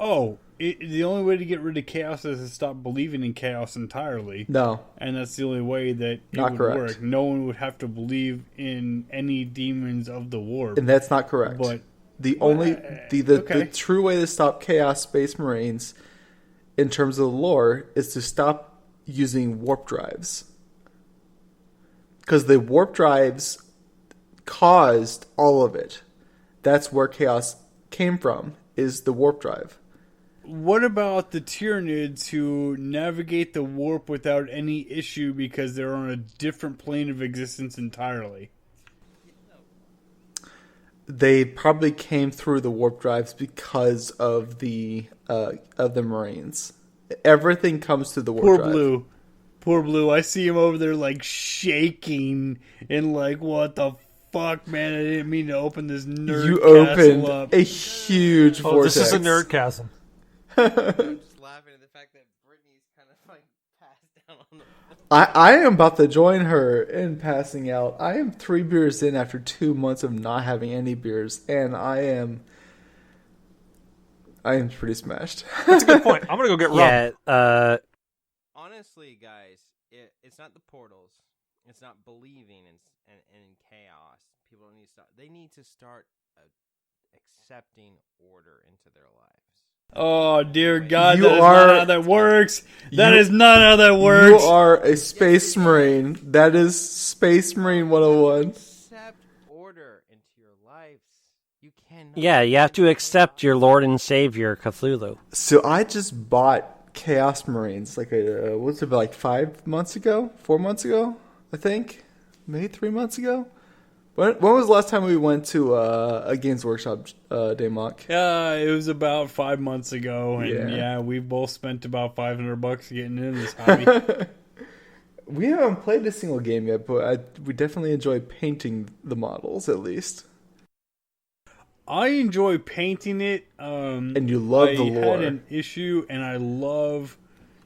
Oh, the only way to get rid of chaos is to stop believing in chaos entirely.
No.
And that's the only way that it
Not
would
correct.
work. No one would have to believe in any demons of the warp.
And that's not correct.
But
the true way to stop Chaos Space Marines in terms of the lore is to stop using warp drives. Because the warp drives caused all of it. That's where chaos came from, is the warp drive.
What about the Tyranids who navigate the warp without any issue because they're on a different plane of existence entirely?
They probably came through the warp drives because of the Marines. Everything comes through the warp drive.
Poor Blue. I see him over there like shaking and like, what the fuck, man? I didn't mean to open this nerd
You
castle
opened
up.
a huge vortex.
This is a nerdcasm.
I'm just laughing at the fact that Brittany's kind of like passed down on the
I am about to join her in passing out. I am 3 beers in after 2 months of not having any beers, and I am pretty smashed.
That's a good point. I'm gonna go get rum.
Yeah,
Honestly, guys, it's not the portals. It's not believing in chaos. People don't need to start. They need to start accepting order into their lives.
Oh, dear God,
You
that is
are-
not how that works. That
You-
is not how that
You
works.
are a Space Marine. That is Space Marine 101.
Accept order into your lives. You cannot.
Yeah, you have to accept your Lord and Savior, Cthulhu.
So I just bought Chaos Marines what's it, like 5 months ago? 4 months ago, I think? Maybe 3 months ago? When was the last time we went to a Games Workshop, Damok?
It was about 5 months ago, and
Yeah.
we both spent about $500 getting into this hobby.
We haven't played a single game yet, but we definitely enjoy painting the models, at least.
I enjoy painting it.
And you love the lore.
I had an issue, and I love.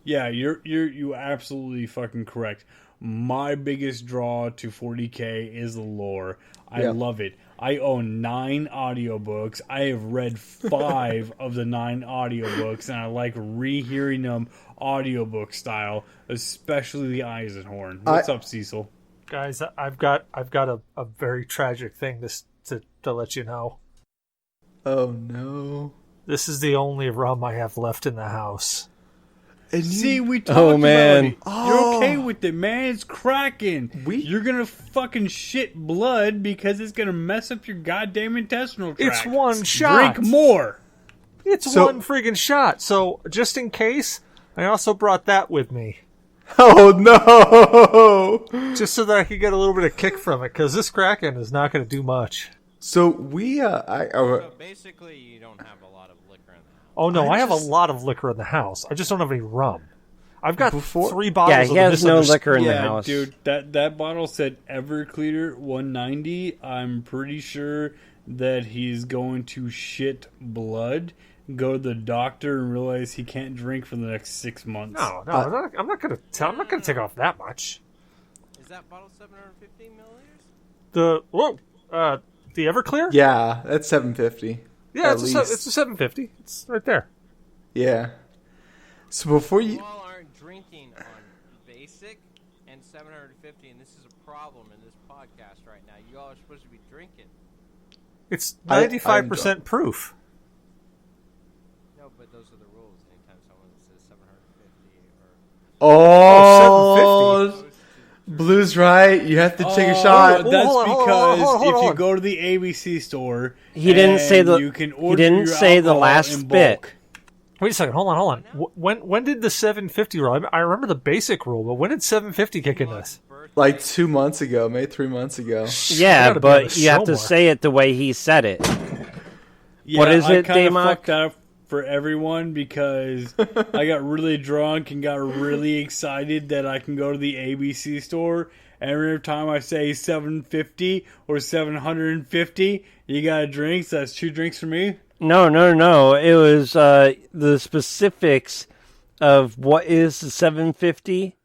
Yeah, you absolutely fucking correct. My biggest draw to 40K is the lore. I love it. I own 9 audiobooks. I have read 5 of the 9 audiobooks, and I like rehearing them audiobook style, especially the Eisenhorn. What's up, Cecil?
Guys, I've got a very tragic thing to let you know.
Oh, no.
This is the only rum I have left in the house.
And
See, we talked
Oh, man.
about it. You're okay with it, man. It's cracking. You're gonna fucking shit blood because it's gonna mess up your goddamn intestinal tract.
It's one shot.
Drink more.
It's
So-
one friggin' shot. So, just in case, I also brought that with me.
Oh, no!
Just so that I could get a little bit of kick from it, because this Kraken is not going to do much.
So we,
So basically, you don't have a lot of liquor in the house.
Oh, no, I have a
just-
lot of liquor in the house. I just don't have any rum. I've got
Before-
3 bottles
Yeah,
of
he has no
misunderst-
liquor in the
Yeah,
house.
dude, that bottle said Everclear 190. I'm pretty sure that he's going to shit blood, go to the doctor, and realize he can't drink for the next 6 months.
No, I'm not going to take off that much.
Is that bottle 750 milliliters?
The Everclear?
Yeah, that's 750.
Yeah,
at
it's
least.
a 750. It's right there.
Yeah. So before
You
you,
all aren't drinking on basic and 750, and this is a problem in this podcast right now. You all are supposed to be drinking.
It's
I'm
95% proof.
No, but those are the rules. Anytime someone says 750 or
oh, Blue's right. You have to take a shot.
That's
hold on,
because
hold
if you
on.
go to the ABC store,
He didn't say
and
the-
you can
he
order
didn't
your
say the
alcohol
last
in
bit.
bulk.
Wait a second. Hold on. When did the 750 rule? I remember the basic rule, but when did 750 kick in this?
Like 2 months ago, maybe 3 months ago.
I
Yeah,
gotta be able
but
to
you have
show
to
more.
say it the way he said it.
Yeah,
What is
I
it,
kind of
Damok?
fucked up for everyone because I got really drunk and got really excited that I can go to the ABC store. And every time I say 750 or 750, you got a drink. So that's 2 drinks for me.
No. It was the specifics of what is the 750.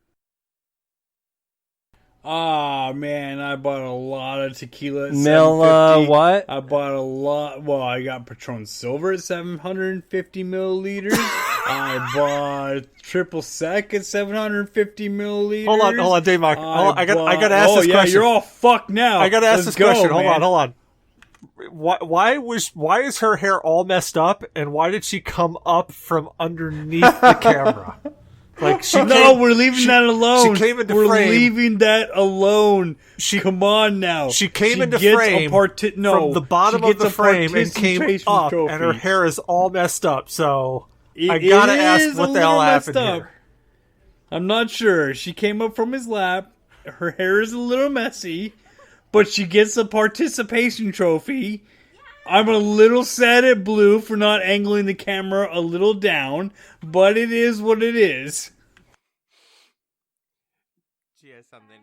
Ah, man, I bought a lot of tequila at
Milla,
750.
what?
I bought a lot. Well, I got Patron Silver at 750 milliliters. I bought triple sec at 750 milliliters.
Hold on, Dave Mark. I got to ask this
yeah,
question.
you're all fucked now.
I got to ask
Let's
this question.
go,
Hold
man.
on. Why is her hair all messed up, and why did she come up from underneath the camera? Like
We're leaving that alone.
She came into
We're
frame.
leaving that alone. Come on now.
She came into
gets
frame from the bottom
she
of
gets
the
a
frame and came
participation
up,
trophy.
and her hair is all messed up. So I
It
gotta
is
ask
a
what the
little
hell
messed
happened
up.
here.
I'm not sure. She came up from his lap. Her hair is a little messy, but she gets a participation trophy. I'm a little sad at Blue for not angling the camera a little down, but it is what it is.
she has something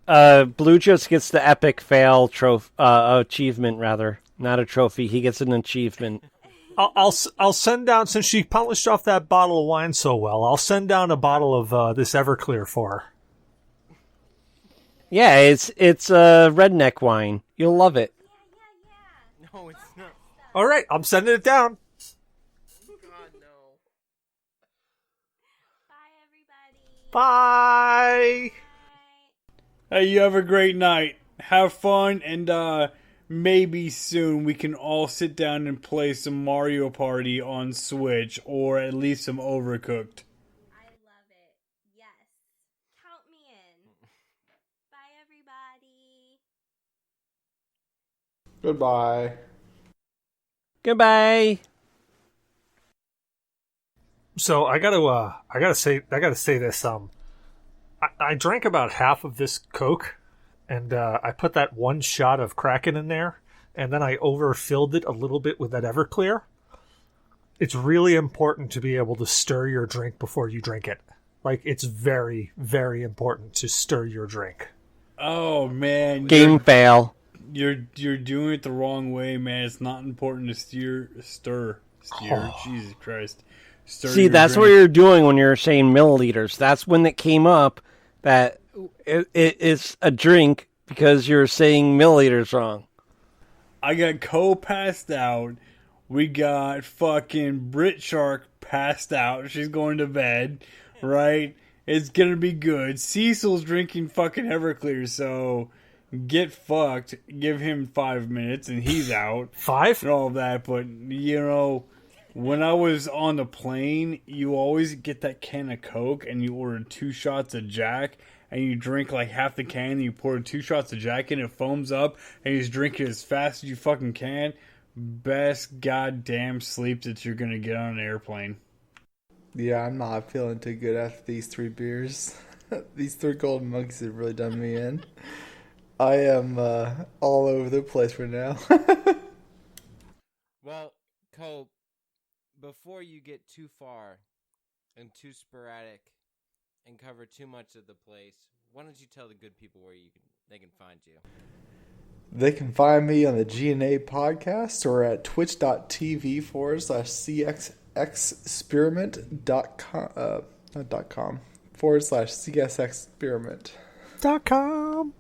to
Blue just gets the epic fail achievement, rather. Not a trophy. He gets an achievement.
I'll send down, since she polished off that bottle of wine so well, I'll send down a bottle of this Everclear for her.
Yeah, it's redneck wine. You'll love it.
No, it's not.
All right, I'm sending it down.
God, no.
Bye.
Hey, you have a great night. Have fun, and maybe soon we can all sit down and play some Mario Party on Switch, or at least some Overcooked.
I love it. Yes. Count me in. Bye, everybody.
Goodbye.
Goodbye.
So I gotta say this. I drank about half of this Coke, and I put that one shot of Kraken in there, and then I overfilled it a little bit with that Everclear. It's really important to be able to stir your drink before you drink it. Like, it's very, very important to stir your drink.
Oh man,
Game fail.
You're doing it the wrong way, man. It's not important to stir. Jesus Christ. Stir
See,
your
that's
drink.
what you're doing when you're saying milliliters. That's when it came up that it's a drink because you're saying milliliters wrong.
I got Cole passed out. We got fucking BritShark passed out. She's going to bed, right? It's gonna be good. Cecil's drinking fucking Everclear, so get fucked. Give him 5 minutes and he's out.
5?
And all that, but you know, when I was on the plane, you always get that can of Coke and you order 2 shots of Jack and you drink like half the can and you pour 2 shots of Jack in, it foams up and you just drink it as fast as you fucking can. Best goddamn sleep that you're gonna get on an airplane.
Yeah, I'm not feeling too good after these 3 beers. These 3 golden monkeys have really done me in. I am all over the place right now.
Well, Cole, before you get too far and too sporadic and cover too much of the place, why don't you tell the good people where they can find you?
They can find me on the G.N.A podcast or at twitch.tv/csexperiment.com /csexperiment.
.com.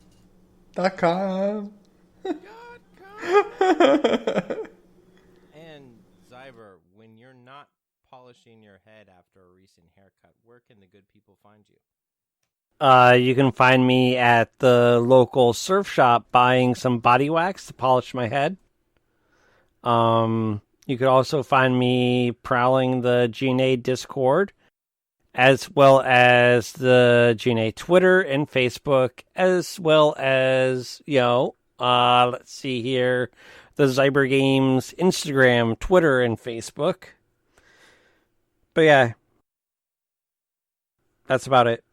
And Zyber, when you're not polishing your head after a recent haircut, where can the good people find you?
You can find me at the local surf shop buying some body wax to polish my head. You could also find me prowling the G.N.A Discord, as well as the G.N.A Twitter and Facebook, as well as, let's see here, the Zyber Games Instagram, Twitter, and Facebook. But yeah, that's about it.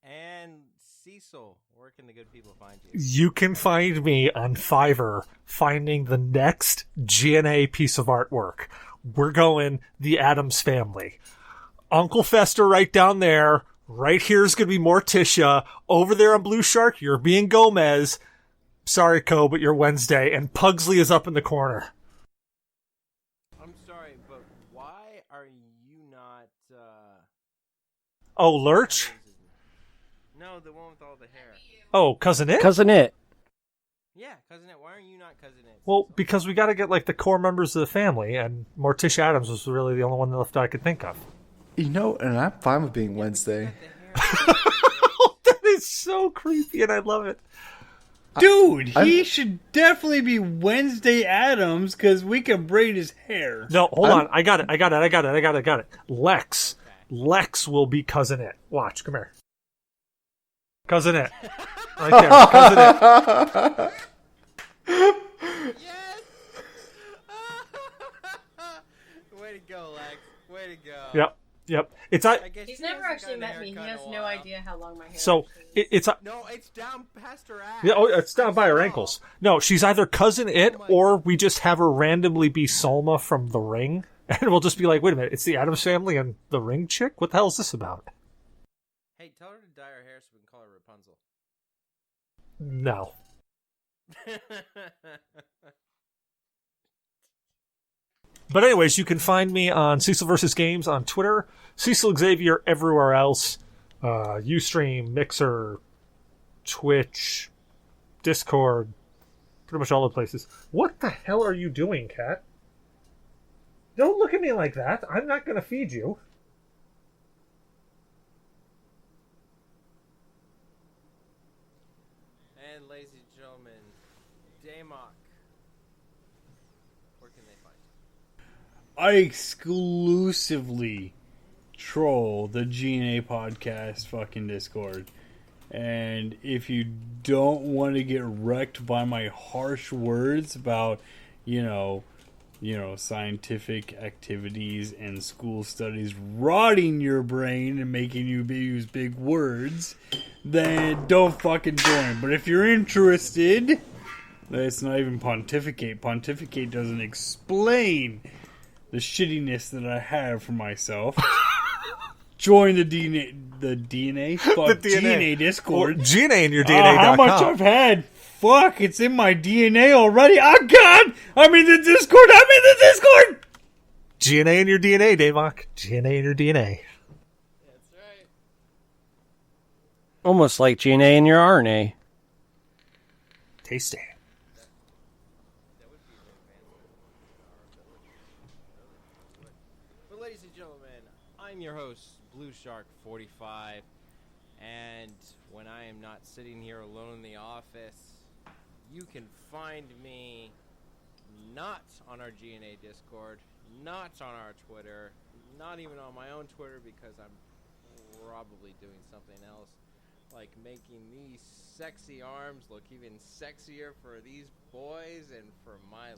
And Cecil, where can the good people find you?
You can find me on Fiverr finding the next G.N.A piece of artwork. We're going the Addams Family. Uncle Fester right down there. Right here's going to be Morticia. Over there on BritShark, you're being Gomez. Sorry, Co, but you're Wednesday. And Pugsley is up in the corner.
I'm sorry, but why are you not...
Oh, Lurch?
No, the one with all the hair.
Oh, Cousin It?
Cousin It.
Yeah, Cousin It. Why aren't you not Cousin It?
Well, because we got to get the core members of the family, and Morticia Addams was really the only one left I could think of.
And I'm fine with being Wednesday.
That is so creepy, and I love it.
Dude, he should definitely be Wednesday Addams because we can braid his hair.
No, hold on. I got it. Lex. Okay. Lex will be Cousin It. Watch, come here. Cousin It. Right there. Cousin It.
Yes! Way to go, Lex. Way to go.
Yep.
He's never actually met me. He has no idea how long my hair is.
So it's
down past her ass.
Yeah, it's down by her ankles. No, she's either Cousin It or we just have her randomly be Salma from The Ring, and we'll just be like, wait a minute, it's the Addams Family and The Ring chick? What the hell is this about?
Hey, tell her to dye her hair so we can call her Rapunzel.
No. But anyways, you can find me on Cecil vs. Games on Twitter, Cecil Xavier everywhere else, Ustream, Mixer, Twitch, Discord, pretty much all the places. What the hell are you doing, Kat? Don't look at me like that. I'm not going to feed you.
And ladies and gentlemen, Damok, where can they find you?
I exclusively troll the G.N.A podcast fucking Discord. And if you don't want to get wrecked by my harsh words about, scientific activities and school studies rotting your brain and making you use big words, then don't fucking join. But if you're interested, let's not even pontificate. Pontificate doesn't explain the shittiness that I have for myself. Join the DNA? Fuck,
The DNA.
G.N.A Discord.
Well, G.N.A in your DNA.
How much I've had? Fuck, it's in my DNA already. Oh, God! I'm in the Discord!
G.N.A in your DNA, Damok. G.N.A in your DNA.
That's right.
Almost like G.N.A in your RNA.
Tasty.
That would be an advancement in our ability. But ladies and gentlemen, I'm your host, BritShark45, and when I am not sitting here alone in the office, you can find me not on our G.N.A Discord, not on our Twitter, not even on my own Twitter because I'm probably doing something else, like making these sexy arms look even sexier for these boys and for my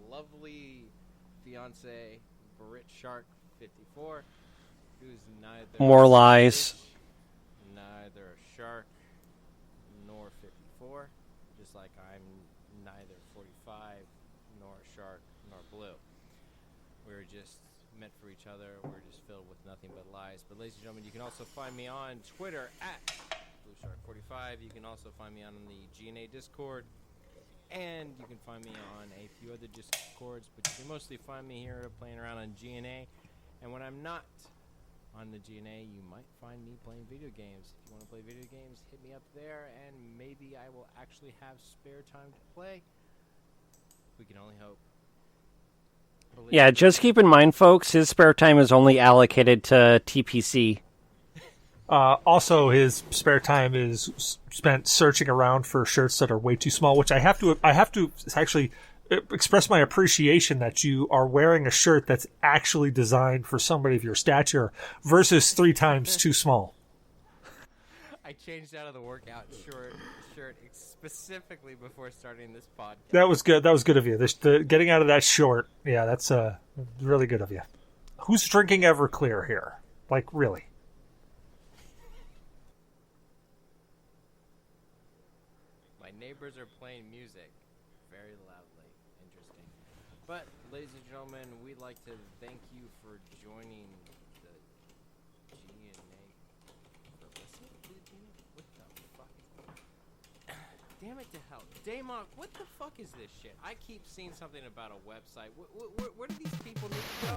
lovely fiance, BritShark54, who's neither
More lies.
neither a shark nor 54, just like I'm neither 45 nor a shark nor blue. We're just meant for each other. We're just filled with nothing but lies. But ladies and gentlemen, you can also find me on Twitter at BritShark45. You can also find me on the G.N.A Discord, and you can find me on a few other Discords, but you can mostly find me here playing around on G.N.A. And when I'm not on the G.N.A, you might find me playing video games. If you want to play video games, hit me up there, and maybe I will actually have spare time to play. We can only hope.
Yeah, just keep in mind, folks, his spare time is only allocated to TPC.
Also, his spare time is spent searching around for shirts that are way too small, which I have to actually express my appreciation that you are wearing a shirt that's actually designed for somebody of your stature versus 3 times too small.
I changed out of the workout shirt specifically before starting this podcast.
That was good. That was good of you. Getting out of that short, yeah, that's really good of you. Who's drinking Everclear here? Like, really?
My neighbors are playing music very loudly. Interesting. But, ladies and gentlemen, we'd like to thank you for joining the G.N.A. for listening to the G.N.A. What the fuck? Damn it to hell. Damok, what the fuck is this shit? I keep seeing something about a website. Where do these people need to go?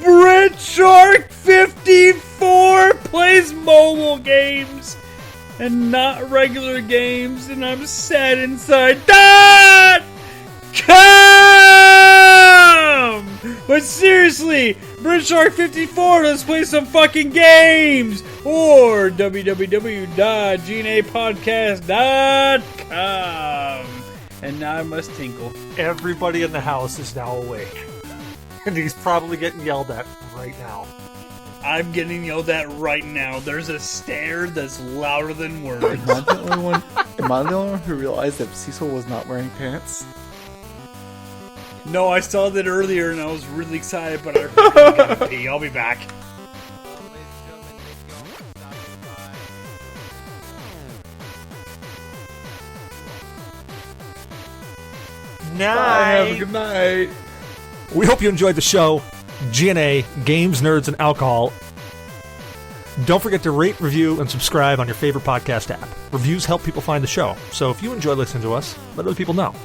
BritShark54 plays mobile games and not regular games, and I'm sad inside. But seriously, BritShark54, let's play some fucking games! Or www.GNApodcast.com. And now I must tinkle.
Everybody in the house is now awake. And he's probably getting yelled at right now.
I'm getting yelled at right now. There's a stare that's louder than words.
Am I the only one who realized that Cecil was not wearing pants?
No, I saw that earlier and I was really excited, but I really gotta pee. I'll be back.
Ladies and gentlemen, thank you all for stopping by.
Bye, have a good night.
We hope you enjoyed the show. G.N.A, Games, Nerds, and Alcohol. Don't forget to rate, review, and subscribe on your favorite podcast app. Reviews help people find the show, so if you enjoy listening to us, let other people know.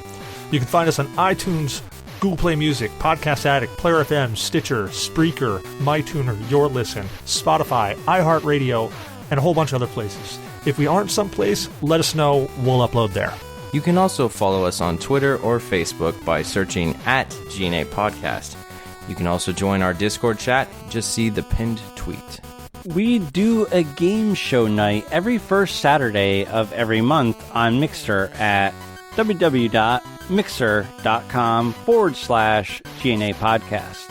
You can find us on iTunes, Google Play Music, Podcast Addict, Player FM, Stitcher, Spreaker, MyTuner, Your Listen, Spotify, iHeartRadio, and a whole bunch of other places. If we aren't someplace, let us know. We'll upload there.
You can also follow us on Twitter or Facebook by searching at G.N.A Podcast.
You can also join our Discord chat. Just see the pinned tweet.
We do a game show night every first Saturday of every month on Mixer at www.mixer.com/G.N.A podcast.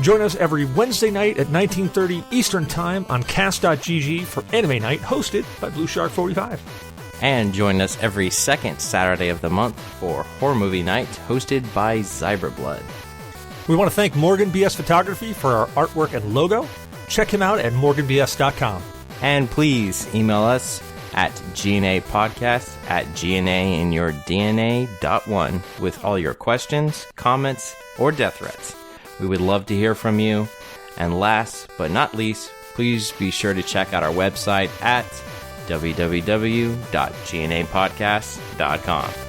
Join us every Wednesday night at 19:30 Eastern Time on cast.gg for Anime Night, hosted by BlueShark 45.
And join us every second Saturday of the month for Horror Movie Night, hosted by Zyber Blood.
We want to thank Morgan BS Photography for our artwork and logo. Check him out at morganbs.com.
And please email us at GNApodcast@GNAinyourdNA.1 with all your questions, comments, or death threats. We would love to hear from you. And last but not least, please be sure to check out our website at www.GNApodcast.com.